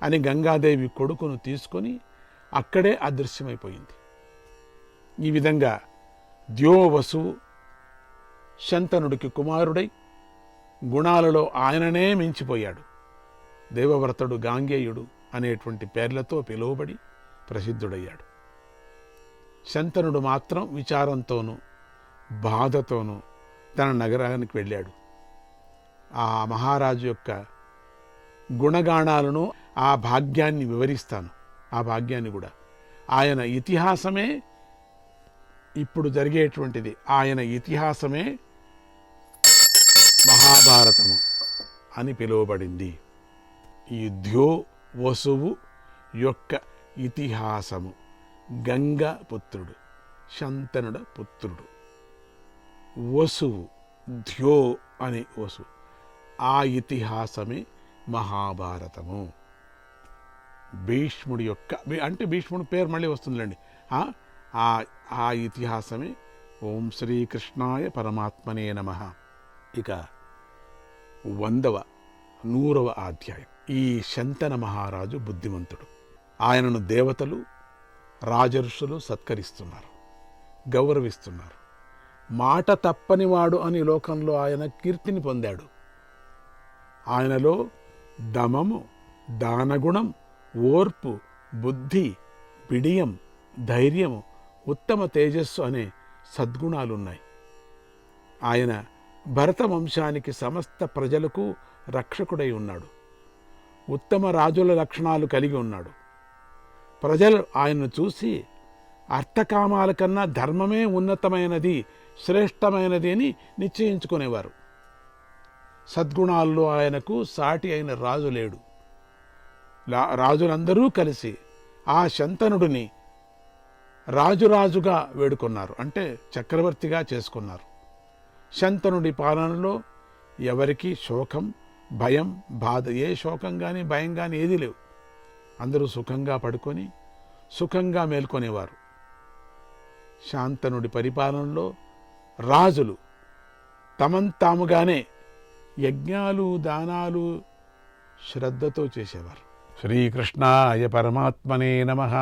అని గంగాదేవి కొడుకును తీసుకొని అక్కడే అదృశ్యమైపోయింది. ఈ విధంగా ద్యో వసువు శంతనుడికి కుమారుడై గుణాలలో ఆయననే మించిపోయాడు. దేవవ్రతుడు, గాంగేయుడు అనేటువంటి పేర్లతో పిలువబడి ప్రసిద్ధుడయ్యాడు. శంతనుడు మాత్రం విచారంతోనూ బాధతోనూ తన నగరానికి వెళ్ళాడు. ఆ మహారాజు యొక్క గుణగాణాలను, ఆ భాగ్యాన్ని వివరిస్తాను. ఆ భాగ్యాన్ని కూడా ఆయన ఇతిహాసమే ఇప్పుడు జరిగేటువంటిది. ఆయన ఇతిహాసమే మహాభారతము అని పిలువబడింది. ఈ ద్యో వసువు యొక్క ఇతిహాసము. గంగ పుత్రుడు, శంతనుడ పుత్రుడు, వసువు, ద్యో అనే వసువు. ఆ ఇతిహాసమే మహాభారతము. భీష్ముడి యొక్క, అంటే భీష్ముడి పేరు మళ్ళీ వస్తుందిలేండి. ఆ ఇతిహాసమే ఓం శ్రీకృష్ణాయ పరమాత్మనే నమః. ఇక 100వ అధ్యాయం. ఈ శంతన మహారాజు బుద్ధిమంతుడు. ఆయనను దేవతలు, రాజర్షులు సత్కరిస్తున్నారు, గౌరవిస్తున్నారు. మాట తప్పనివాడు అని లోకంలో ఆయన కీర్తిని పొందాడు. ఆయనలో దమము, దానగుణం, ఓర్పు, బుద్ధి, బిడియం, ధైర్యము, ఉత్తమ తేజస్సు అనే సద్గుణాలున్నాయి. ఆయన భరత వంశానికి, సమస్త ప్రజలకు రక్షకుడై ఉన్నాడు. ఉత్తమ రాజుల లక్షణాలు కలిగి ఉన్నాడు. ప్రజలు ఆయన్ను చూసి అర్థకామాల కన్నా ధర్మమే ఉన్నతమైనది, శ్రేష్టమైనది అని నిశ్చయించుకునేవారు. సద్గుణాల్లో ఆయనకు సాటి అయిన రాజు లేడు. రాజులందరూ కలిసి ఆ శంతనుడిని రాజుగా వేడుకున్నారు, అంటే చక్రవర్తిగా చేసుకున్నారు. శంతనుడి పాలనలో ఎవరికీ శోకం, భయం, బాధ, ఏ శోకం కానీ భయం కానీ ఏదీ లేవు. అందరూ సుఖంగా పడుకొని సుఖంగా మేల్కొనేవారు. శాంతనుడి పరిపాలనలో రాజులు తాముగానే యజ్ఞాలు దానాలు శ్రద్ధతో చేసేవారు. శ్రీకృష్ణాయ పరమాత్మనే నమః.